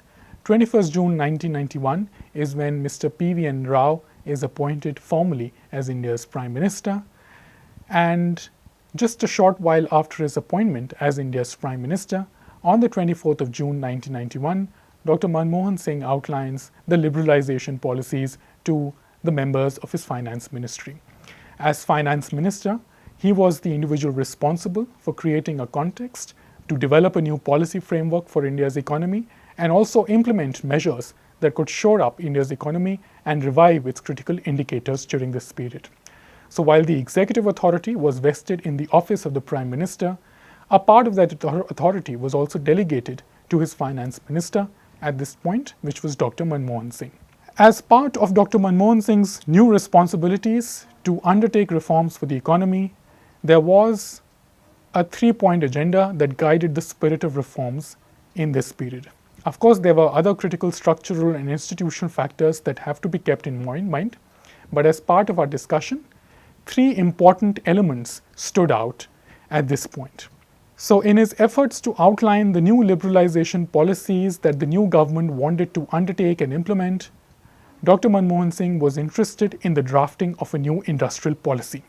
21st June 1991 is when Mr. P.V.N. Rao is appointed formally as India's Prime Minister. And just a short while after his appointment as India's Prime Minister, on the 24th of June 1991, Dr. Manmohan Singh outlines the liberalization policies to the members of his finance ministry. As finance minister, he was the individual responsible for creating a context to develop a new policy framework for India's economy and also implement measures that could shore up India's economy and revive its critical indicators during this period. So while the executive authority was vested in the office of the Prime Minister, a part of that authority was also delegated to his finance minister at this point, which was Dr. Manmohan Singh. As part of Dr. Manmohan Singh's new responsibilities to undertake reforms for the economy, there was a three-point agenda that guided the spirit of reforms in this period. Of course, there were other critical structural and institutional factors that have to be kept in mind, but as part of our discussion, three important elements stood out at this point. So in his efforts to outline the new liberalization policies that the new government wanted to undertake and implement, Dr. Manmohan Singh was interested in the drafting of a new industrial policy.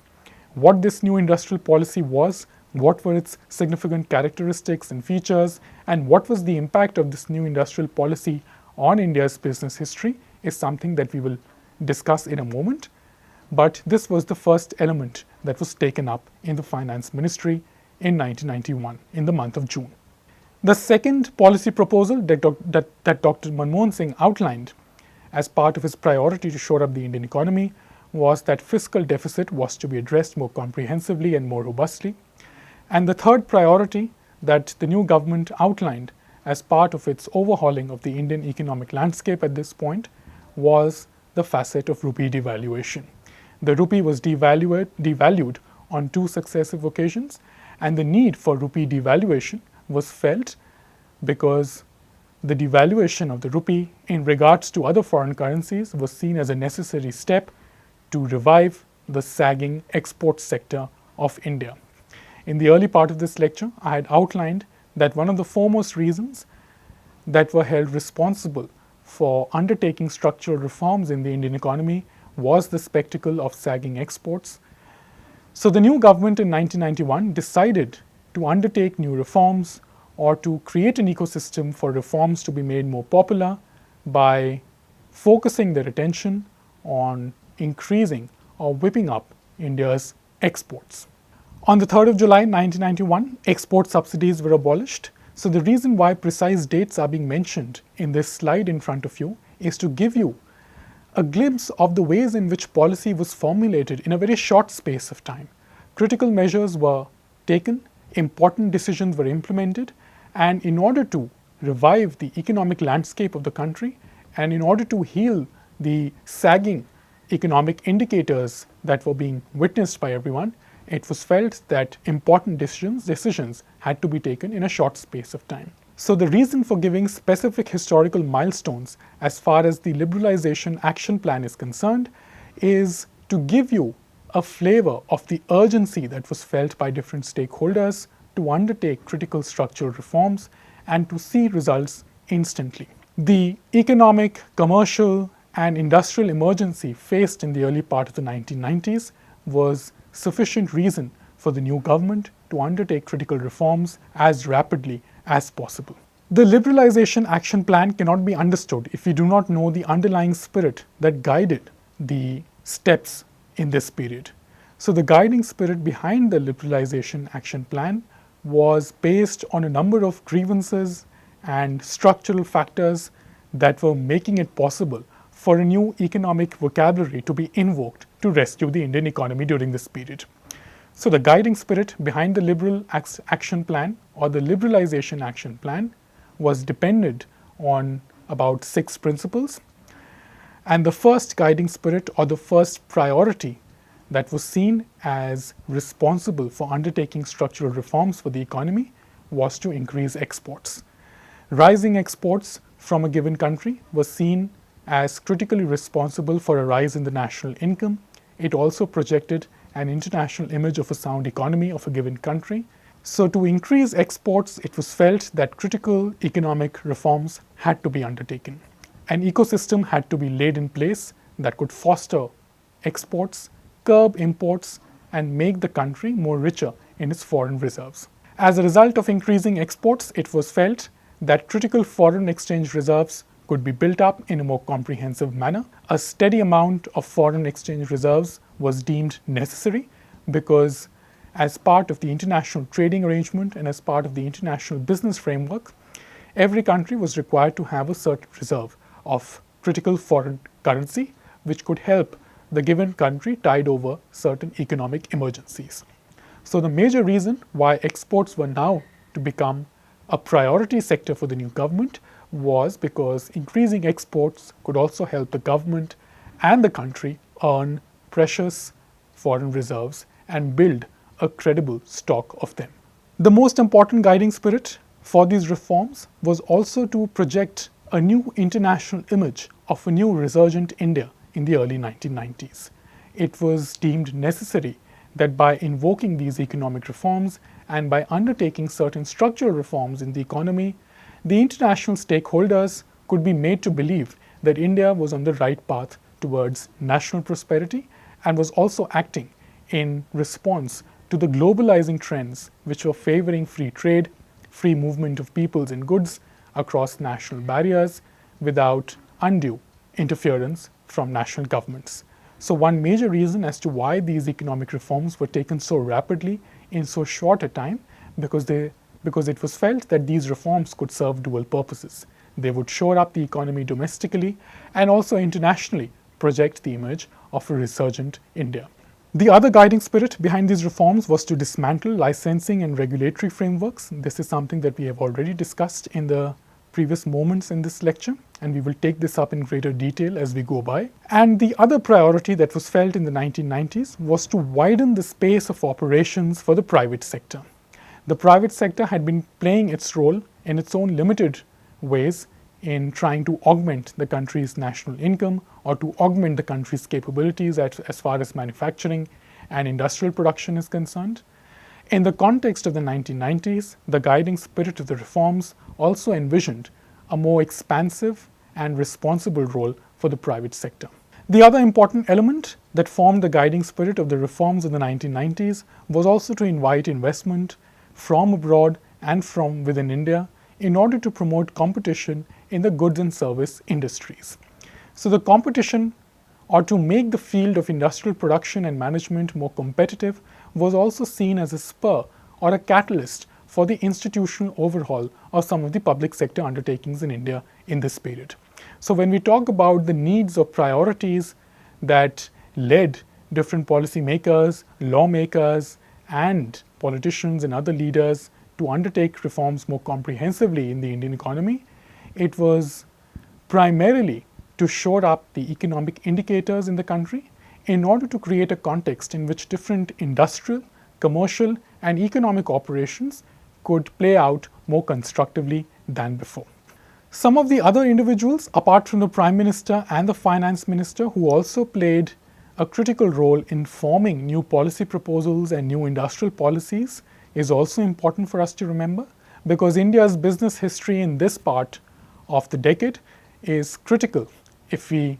What this new industrial policy was, what were its significant characteristics and features, and what was the impact of this new industrial policy on India's business history is something that we will discuss in a moment. But this was the first element that was taken up in the Finance Ministry in 1991, in the month of June. The second policy proposal that Dr. Manmohan Singh outlined as part of his priority to shore up the Indian economy was that fiscal deficit was to be addressed more comprehensively and more robustly. And the third priority that the new government outlined as part of its overhauling of the Indian economic landscape at this point was the facet of rupee devaluation. The rupee was devalued on two successive occasions, and the need for rupee devaluation was felt because the devaluation of the rupee in regards to other foreign currencies was seen as a necessary step to revive the sagging export sector of India. In the early part of this lecture, I had outlined that one of the foremost reasons that were held responsible for undertaking structural reforms in the Indian economy was the spectacle of sagging exports. So the new government in 1991 decided to undertake new reforms or to create an ecosystem for reforms to be made more popular by focusing their attention on increasing or whipping up India's exports. On the 3rd of July 1991, export subsidies were abolished. So the reason why precise dates are being mentioned in this slide in front of you is to give you a glimpse of the ways in which policy was formulated in a very short space of time. Critical measures were taken, important decisions were implemented, and in order to revive the economic landscape of the country and in order to heal the sagging economic indicators that were being witnessed by everyone, it was felt that important decisions had to be taken in a short space of time. So the reason for giving specific historical milestones as far as the Liberalization Action Plan is concerned is to give you a flavor of the urgency that was felt by different stakeholders to undertake critical structural reforms and to see results instantly. The economic, commercial, and industrial emergency faced in the early part of the 1990s was sufficient reason for the new government to undertake critical reforms as rapidly as possible. The Liberalization Action Plan cannot be understood if we do not know the underlying spirit that guided the steps in this period. So the guiding spirit behind the Liberalization Action Plan was based on a number of grievances and structural factors that were making it possible for a new economic vocabulary to be invoked to rescue the Indian economy during this period. So the guiding spirit behind the Liberal Action Plan or the Liberalization Action Plan was dependent on about 6 principles. And the first guiding spirit or the first priority that was seen as responsible for undertaking structural reforms for the economy was to increase exports. Rising exports from a given country was seen as critically responsible for a rise in the national income. It also projected an international image of a sound economy of a given country. So to increase exports, it was felt that critical economic reforms had to be undertaken. An ecosystem had to be laid in place that could foster exports, curb imports, and make the country more richer in its foreign reserves. As a result of increasing exports, it was felt that critical foreign exchange reserves could be built up in a more comprehensive manner. A steady amount of foreign exchange reserves was deemed necessary because as part of the international trading arrangement and as part of the international business framework, every country was required to have a certain reserve of critical foreign currency which could help the given country tide over certain economic emergencies. So the major reason why exports were now to become a priority sector for the new government was because increasing exports could also help the government and the country earn precious foreign reserves and build a credible stock of them. The most important guiding spirit for these reforms was also to project a new international image of a new resurgent India in the early 1990s. It was deemed necessary that by invoking these economic reforms and by undertaking certain structural reforms in the economy, the international stakeholders could be made to believe that India was on the right path towards national prosperity and was also acting in response to the globalizing trends which were favoring free trade, free movement of peoples and goods across national barriers without undue interference from national governments. So one major reason as to why these economic reforms were taken so rapidly in so short a time because it was felt that these reforms could serve dual purposes. They would shore up the economy domestically and also internationally project the image of a resurgent India. The other guiding spirit behind these reforms was to dismantle licensing and regulatory frameworks. This is something that we have already discussed in the previous moments in this lecture, and we will take this up in greater detail as we go by. And the other priority that was felt in the 1990s was to widen the space of operations for the private sector. The private sector had been playing its role in its own limited ways in trying to augment the country's national income or to augment the country's capabilities as far as manufacturing and industrial production is concerned. In the context of the 1990s, the guiding spirit of the reforms also envisioned a more expansive and responsible role for the private sector. The other important element that formed the guiding spirit of the reforms in the 1990s was also to invite investment from abroad and from within India in order to promote competition in the goods and service industries. So the competition, or to make the field of industrial production and management more competitive, was also seen as a spur or a catalyst for the institutional overhaul of some of the public sector undertakings in India in this period. So when we talk about the needs or priorities that led different policymakers, lawmakers, and politicians and other leaders to undertake reforms more comprehensively in the Indian economy, it was primarily to shore up the economic indicators in the country in order to create a context in which different industrial, commercial, and economic operations could play out more constructively than before. Some of the other individuals, apart from the Prime Minister and the Finance Minister, who also played a critical role in forming new policy proposals and new industrial policies, is also important for us to remember, because India's business history in this part of the decade is critical if we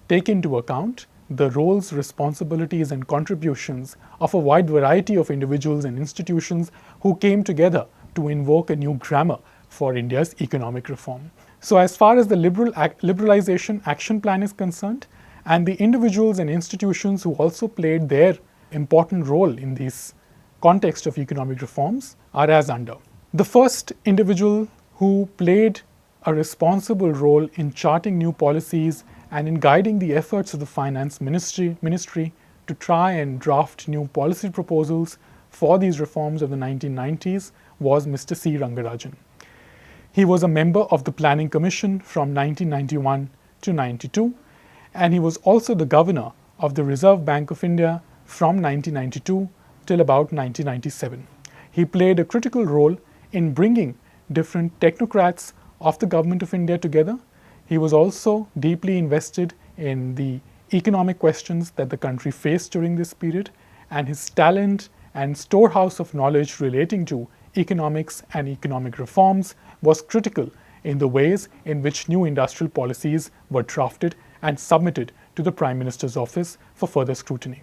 take into account the roles, responsibilities, and contributions of a wide variety of individuals and institutions who came together to invoke a new grammar for India's economic reform. So as far as the liberalization action plan is concerned, and the individuals and institutions who also played their important role in this context of economic reforms are as under. The first individual who played a responsible role in charting new policies and in guiding the efforts of the Finance Ministry to try and draft new policy proposals for these reforms of the 1990s was Mr. C. Rangarajan. He was a member of the Planning Commission from 1991 to 92, and he was also the governor of the Reserve Bank of India from 1992 till about 1997. He played a critical role in bringing different technocrats of the government of India together. He was also deeply invested in the economic questions that the country faced during this period, and his talent and storehouse of knowledge relating to economics and economic reforms was critical in the ways in which new industrial policies were drafted and submitted to the Prime Minister's office for further scrutiny.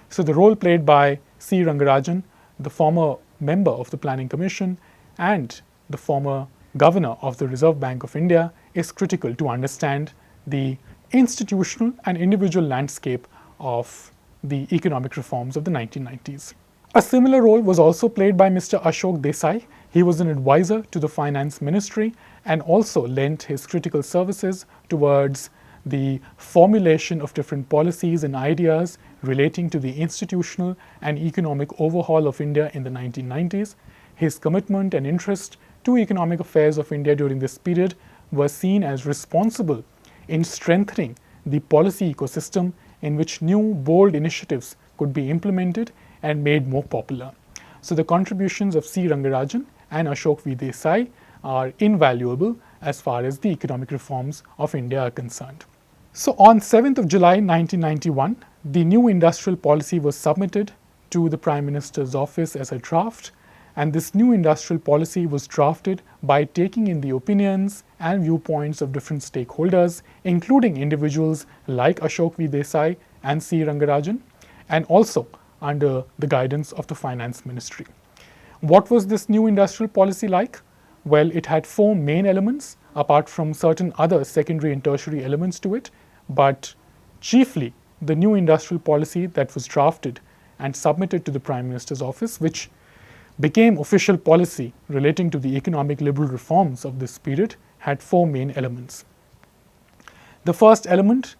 So the role played by C. Rangarajan, the former member of the Planning Commission and the former governor of the Reserve Bank of India, is critical to understand the institutional and individual landscape of the economic reforms of the 1990s. A similar role was also played by Mr. Ashok Desai. He was an advisor to the Finance Ministry and also lent his critical services towards the formulation of different policies and ideas relating to the institutional and economic overhaul of India in the 1990s. His commitment and interest to economic affairs of India during this period were seen as responsible in strengthening the policy ecosystem in which new bold initiatives could be implemented and made more popular. So the contributions of C. Rangarajan and Ashok V. Desai are invaluable as far as the economic reforms of India are concerned. So on 7th of July 1991, the new industrial policy was submitted to the Prime Minister's office as a draft, and this new industrial policy was drafted by taking in the opinions and viewpoints of different stakeholders, including individuals like Ashok V. Desai and C. Rangarajan, and also under the guidance of the Finance Ministry. What was this new industrial policy like? Well, it had four main elements, apart from certain other secondary and tertiary elements to it, but chiefly the new industrial policy that was drafted and submitted to the Prime Minister's office, which became official policy relating to the economic liberal reforms of this period, had four main elements. The first element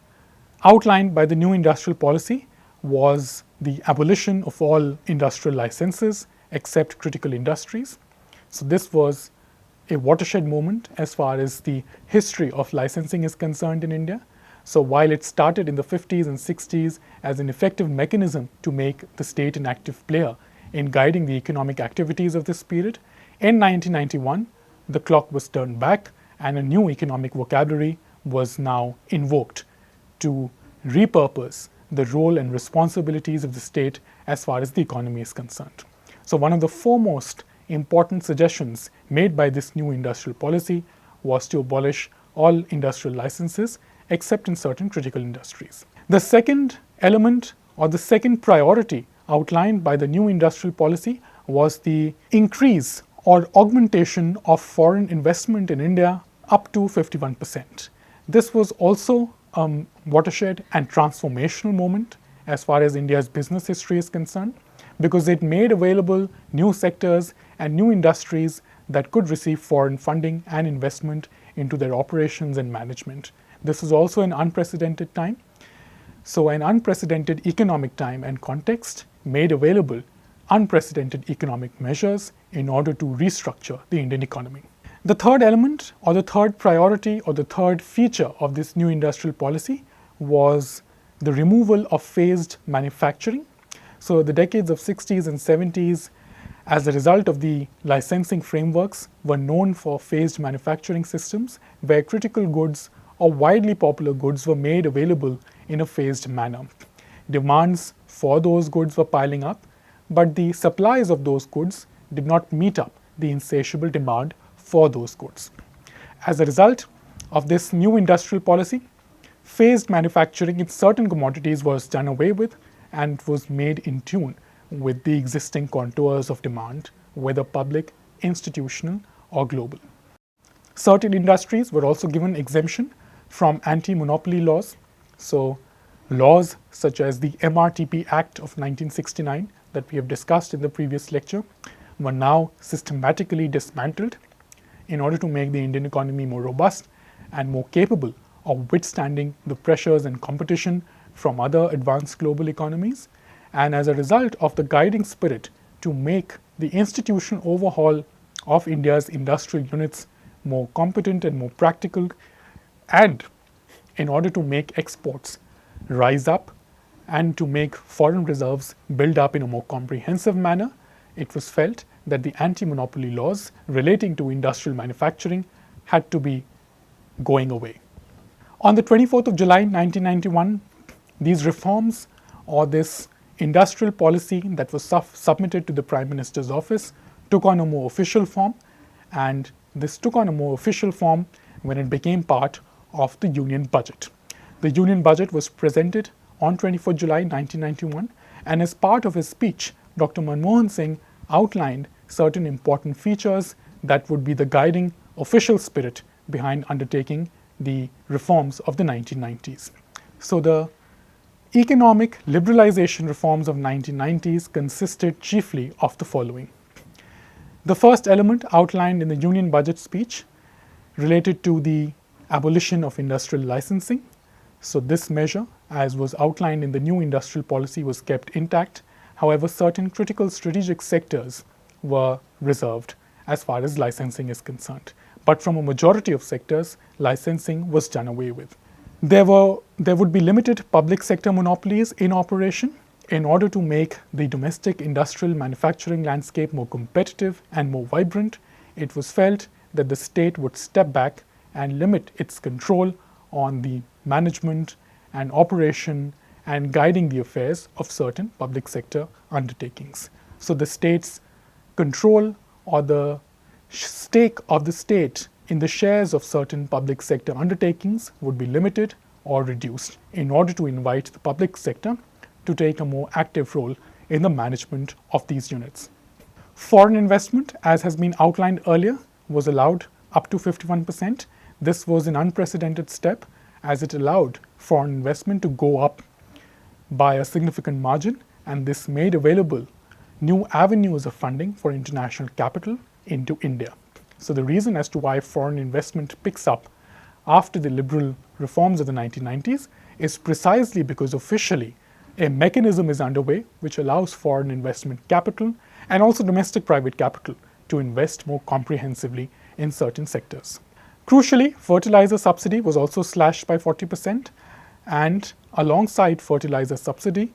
outlined by the new industrial policy was the abolition of all industrial licenses except critical industries. So this was a watershed moment as far as the history of licensing is concerned in India. So while it started in the 50s and 60s as an effective mechanism to make the state an active player in guiding the economic activities of this period, in 1991, the clock was turned back and a new economic vocabulary was now invoked to repurpose the role and responsibilities of the state as far as the economy is concerned. So one of the foremost important suggestions made by this new industrial policy was to abolish all industrial licenses except in certain critical industries. The second element or the second priority outlined by the new industrial policy was the increase or augmentation of foreign investment in India up to 51%. This was also a watershed and transformational moment as far as India's business history is concerned, because it made available new sectors and new industries that could receive foreign funding and investment into their operations and management. This is also an unprecedented time. So, an unprecedented economic time and context made available unprecedented economic measures in order to restructure the Indian economy. The third element, or the third priority, or the third feature of this new industrial policy was the removal of phased manufacturing. So, the decades of 60s and 70s, as a result of the licensing frameworks, were known for phased manufacturing systems where critical goods or widely popular goods were made available in a phased manner. Demands for those goods were piling up, but the supplies of those goods did not meet up the insatiable demand for those goods. As a result of this new industrial policy, phased manufacturing in certain commodities was done away with and was made in tune with the existing contours of demand, whether public, institutional, or global. Certain industries were also given exemption from anti-monopoly laws. So, laws such as the MRTP Act of 1969 that we have discussed in the previous lecture were now systematically dismantled in order to make the Indian economy more robust and more capable of withstanding the pressures and competition from other advanced global economies. And as a result of the guiding spirit to make the institutional overhaul of India's industrial units more competent and more practical, and in order to make exports rise up and to make foreign reserves build up in a more comprehensive manner, it was felt that the anti-monopoly laws relating to industrial manufacturing had to be going away. On the 24th of July 1991, these reforms, or this industrial policy that was submitted to the Prime Minister's office, took on a more official form, and this took on a more official form when it became part of the Union Budget. The Union Budget was presented on 24 July 1991, and as part of his speech, Dr. Manmohan Singh outlined certain important features that would be the guiding official spirit behind undertaking the reforms of the 1990s. So, the economic liberalization reforms of 1990s consisted chiefly of the following. The first element outlined in the Union Budget speech related to the abolition of industrial licensing. So, this measure, as was outlined in the new industrial policy, was kept intact. However, certain critical strategic sectors were reserved as far as licensing is concerned. But from a majority of sectors, licensing was done away with. There would be limited public sector monopolies in operation in order to make the domestic industrial manufacturing landscape more competitive and more vibrant. It was felt that the state would step back and limit its control on the management and operation and guiding the affairs of certain public sector undertakings. So, the state's control or the stake of the state in the shares of certain public sector undertakings would be limited or reduced in order to invite the public sector to take a more active role in the management of these units. Foreign investment, as has been outlined earlier, was allowed up to 51%. This was an unprecedented step as it allowed foreign investment to go up by a significant margin, and this made available new avenues of funding for international capital into India. So, the reason as to why foreign investment picks up after the liberal reforms of the 1990s is precisely because officially a mechanism is underway which allows foreign investment capital and also domestic private capital to invest more comprehensively in certain sectors. Crucially, fertilizer subsidy was also slashed by 40%, and alongside fertilizer subsidy,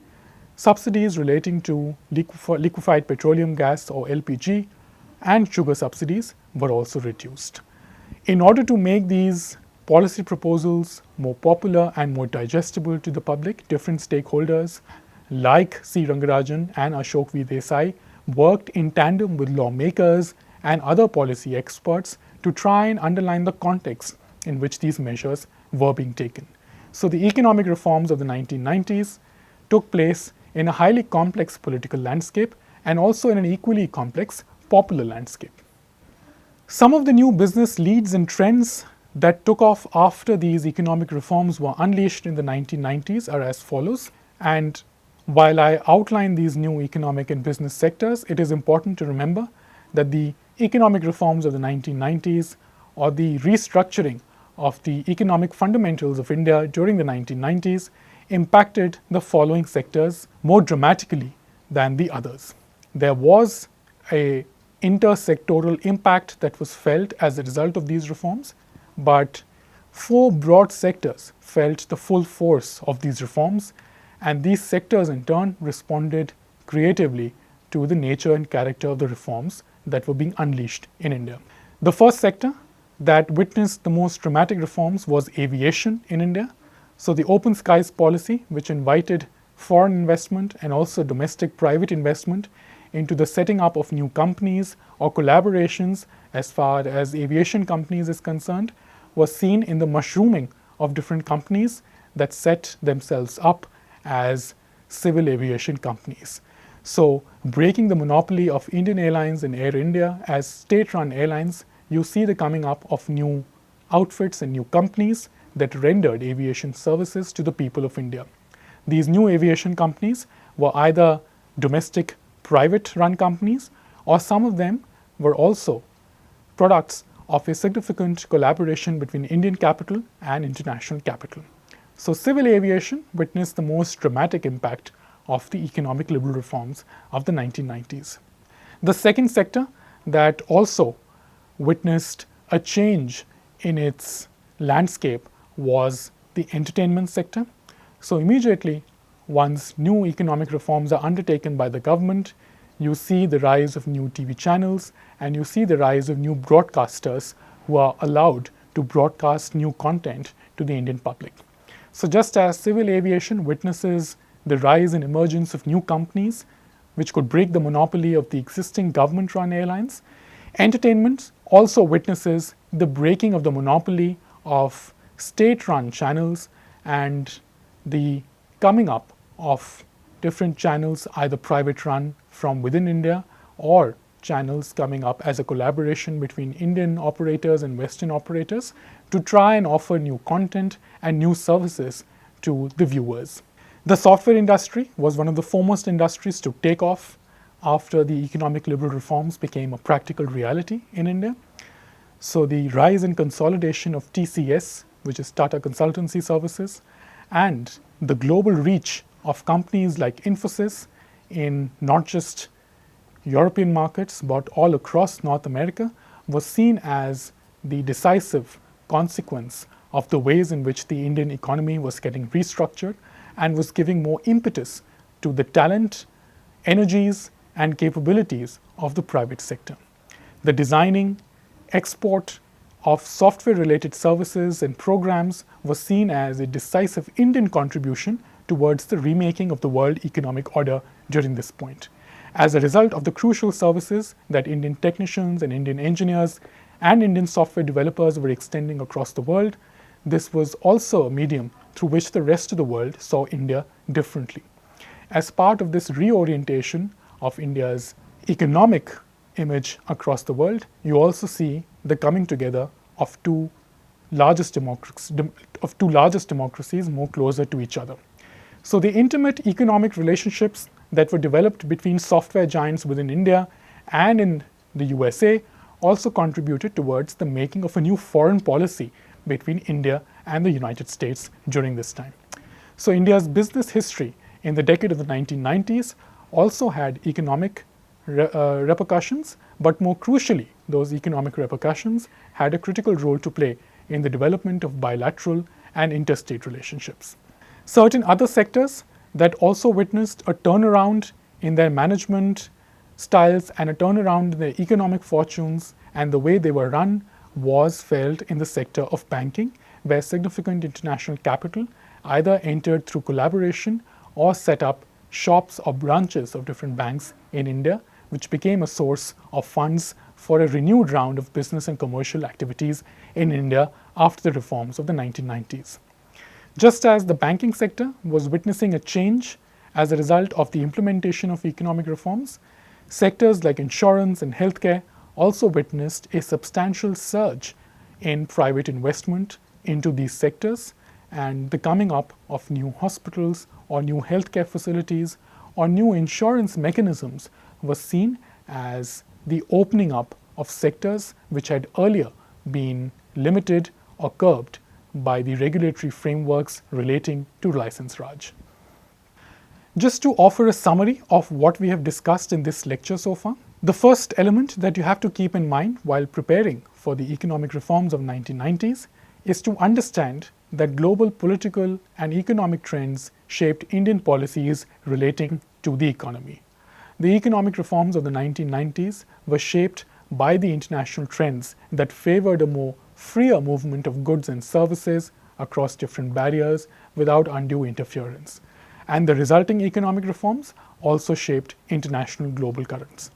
subsidies relating to liquefied petroleum gas or LPG and sugar subsidies were also reduced. In order to make these policy proposals more popular and more digestible to the public, different stakeholders like C. Rangarajan and Ashok V. Desai worked in tandem with lawmakers and other policy experts to try and underline the context in which these measures were being taken. So the economic reforms of the 1990s took place in a highly complex political landscape and also in an equally complex popular landscape. Some of the new business leads and trends that took off after these economic reforms were unleashed in the 1990s are as follows. And while I outline these new economic and business sectors, it is important to remember that the economic reforms of the 1990s, or the restructuring of the economic fundamentals of India during the 1990s, impacted the following sectors more dramatically than the others. There was a intersectoral impact that was felt as a result of these reforms, but four broad sectors felt the full force of these reforms, and these sectors in turn responded creatively to the nature and character of the reforms that were being unleashed in India. The first sector that witnessed the most dramatic reforms was aviation in India. So the open skies policy, which invited foreign investment and also domestic private investment into the setting up of new companies or collaborations as far as aviation companies is concerned, was seen in the mushrooming of different companies that set themselves up as civil aviation companies. So breaking the monopoly of Indian Airlines and Air India as state-run airlines, you see the coming up of new outfits and new companies that rendered aviation services to the people of India. These new aviation companies were either domestic private-run companies, or some of them were also products of a significant collaboration between Indian capital and international capital. So civil aviation witnessed the most dramatic impact of the economic liberal reforms of the 1990s. The second sector that also witnessed a change in its landscape was the entertainment sector. So immediately, once new economic reforms are undertaken by the government, you see the rise of new TV channels and you see the rise of new broadcasters who are allowed to broadcast new content to the Indian public. So just as civil aviation witnesses the rise and emergence of new companies which could break the monopoly of the existing government-run airlines, entertainment also witnesses the breaking of the monopoly of state-run channels and the coming up of different channels, either private-run from within India or channels coming up as a collaboration between Indian operators and Western operators to try and offer new content and new services to the viewers. The software industry was one of the foremost industries to take off after the economic liberal reforms became a practical reality in India. So the rise and consolidation of TCS, which is Tata Consultancy Services, and the global reach of companies like Infosys in not just European markets but all across North America was seen as the decisive consequence of the ways in which the Indian economy was getting restructured and was giving more impetus to the talent, energies, and capabilities of the private sector. The designing, export of software-related services and programs was seen as a decisive Indian contribution towards the remaking of the world economic order during this point. As a result of the crucial services that Indian technicians and Indian engineers and Indian software developers were extending across the world, this was also a medium through which the rest of the world saw India differently. As part of this reorientation of India's economic image across the world, you also see the coming together of two largest democracies more closer to each other. So the intimate economic relationships that were developed between software giants within India and in the USA also contributed towards the making of a new foreign policy between India and the United States during this time. So India's business history in the decade of the 1990s also had economic repercussions, but more crucially, those economic repercussions had a critical role to play in the development of bilateral and interstate relationships. Certain other sectors that also witnessed a turnaround in their management styles and a turnaround in their economic fortunes and the way they were run was felt in the sector of banking, where significant international capital either entered through collaboration or set up shops or branches of different banks in India, which became a source of funds for a renewed round of business and commercial activities in India after the reforms of the 1990s. Just as the banking sector was witnessing a change as a result of the implementation of economic reforms, sectors like insurance and healthcare also witnessed a substantial surge in private investment into these sectors, and the coming up of new hospitals or new healthcare facilities or new insurance mechanisms was seen as the opening up of sectors which had earlier been limited or curbed by the regulatory frameworks relating to license Raj. Just to offer a summary of what we have discussed in this lecture so far, the first element that you have to keep in mind while preparing for the economic reforms of 1990s is to understand that global political and economic trends shaped Indian policies relating to the economy. The economic reforms of the 1990s were shaped by the international trends that favored a more freer movement of goods and services across different barriers without undue interference. And the resulting economic reforms also shaped international global currents.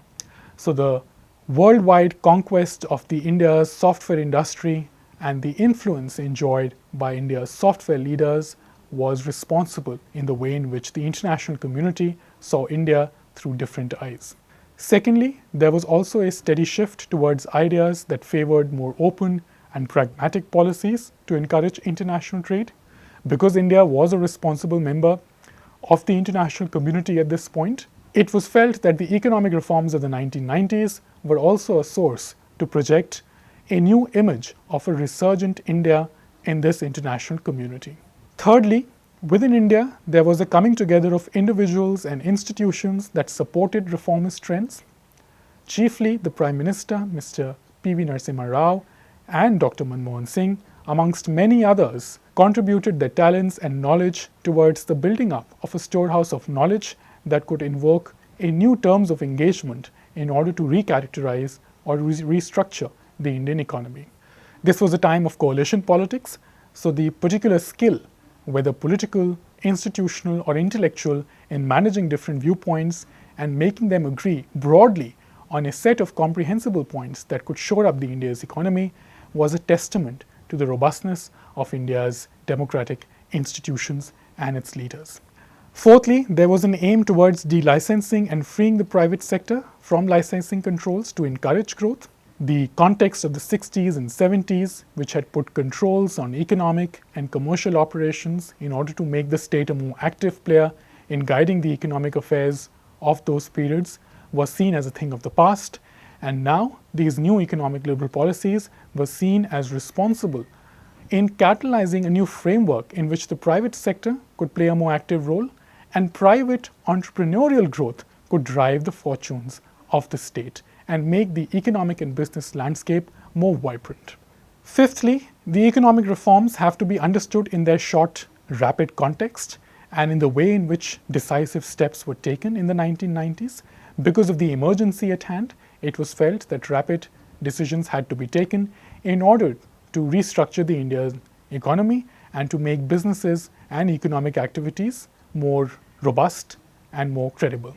So the worldwide conquest of the India's software industry and the influence enjoyed by India's software leaders was responsible in the way in which the international community saw India through different eyes. Secondly, there was also a steady shift towards ideas that favored more open and pragmatic policies to encourage international trade. Because India was a responsible member of the international community at this point, it was felt that the economic reforms of the 1990s were also a source to project a new image of a resurgent India in this international community. Thirdly, within India, there was a coming together of individuals and institutions that supported reformist trends. Chiefly, the Prime Minister, Mr. P.V. Narasimha Rao, and Dr. Manmohan Singh, amongst many others, contributed their talents and knowledge towards the building up of a storehouse of knowledge that could invoke a new terms of engagement in order to recharacterize or restructure the Indian economy. This was a time of coalition politics, so the particular skill, whether political, institutional, or intellectual, in managing different viewpoints and making them agree broadly on a set of comprehensible points that could shore up the India's economy, was a testament to the robustness of India's democratic institutions and its leaders. Fourthly, there was an aim towards delicensing and freeing the private sector from licensing controls to encourage growth. The context of the 60s and 70s, which had put controls on economic and commercial operations in order to make the state a more active player in guiding the economic affairs of those periods, was seen as a thing of the past, and now these new economic liberal policies were seen as responsible in catalyzing a new framework in which the private sector could play a more active role and private entrepreneurial growth could drive the fortunes of the state and make the economic and business landscape more vibrant. Fifthly, the economic reforms have to be understood in their short, rapid context and in the way in which decisive steps were taken in the 1990s. Because of the emergency at hand, it was felt that rapid decisions had to be taken in order to restructure the Indian economy and to make businesses and economic activities more robust and more credible.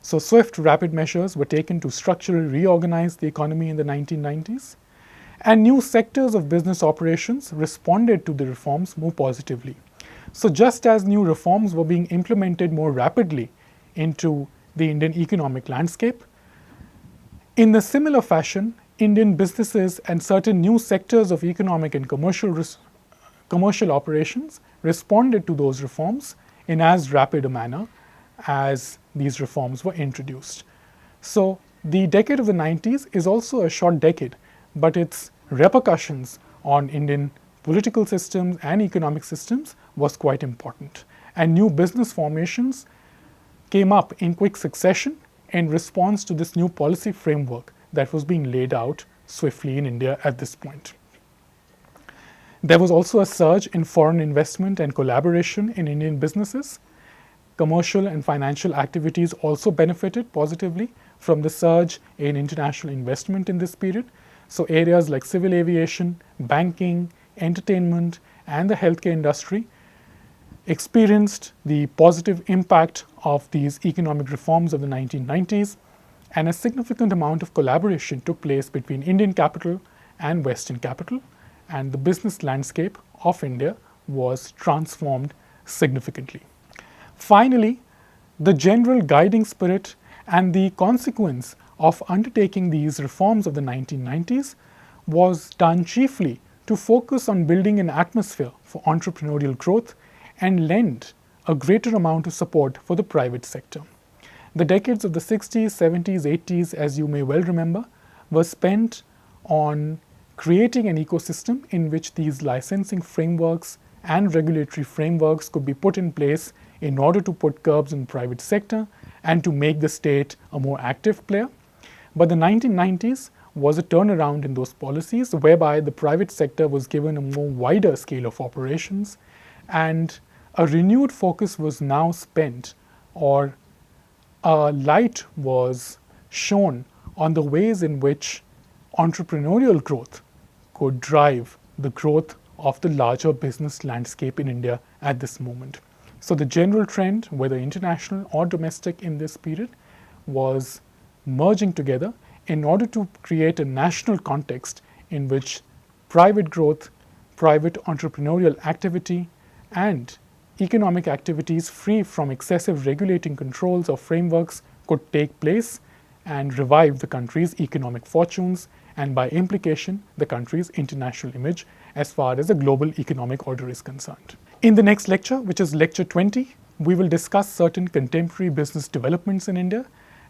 So swift, rapid measures were taken to structurally reorganize the economy in the 1990s, and new sectors of business operations responded to the reforms more positively. So just as new reforms were being implemented more rapidly into the Indian economic landscape, in a similar fashion, Indian businesses and certain new sectors of economic and commercial operations responded to those reforms in as rapid a manner as these reforms were introduced. So the decade of the 90s is also a short decade, but its repercussions on Indian political systems and economic systems was quite important. And new business formations came up in quick succession in response to this new policy framework that was being laid out swiftly in India at this point. There was also a surge in foreign investment and collaboration in Indian businesses. Commercial and financial activities also benefited positively from the surge in international investment in this period. So areas like civil aviation, banking, entertainment, and the healthcare industry experienced the positive impact of these economic reforms of the 1990s, and a significant amount of collaboration took place between Indian capital and Western capital, and the business landscape of India was transformed significantly. Finally, the general guiding spirit and the consequence of undertaking these reforms of the 1990s was done chiefly to focus on building an atmosphere for entrepreneurial growth and lend a greater amount of support for the private sector. The decades of the 60s, 70s, 80s, as you may well remember, were spent on creating an ecosystem in which these licensing frameworks and regulatory frameworks could be put in place in order to put curbs in the private sector and to make the state a more active player. But the 1990s was a turnaround in those policies whereby the private sector was given a more wider scale of operations, and a renewed focus was now spent, or a light was shown on the ways in which entrepreneurial growth could drive the growth of the larger business landscape in India at this moment. So the general trend, whether international or domestic in this period, was merging together in order to create a national context in which private growth, private entrepreneurial activity, and economic activities free from excessive regulating controls or frameworks could take place and revive the country's economic fortunes, and by implication, the country's international image as far as the global economic order is concerned. In the next lecture, which is lecture 20, we will discuss certain contemporary business developments in India.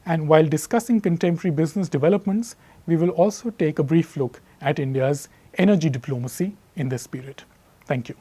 And while discussing contemporary business developments, we will also take a brief look at India's energy diplomacy in this period. Thank you.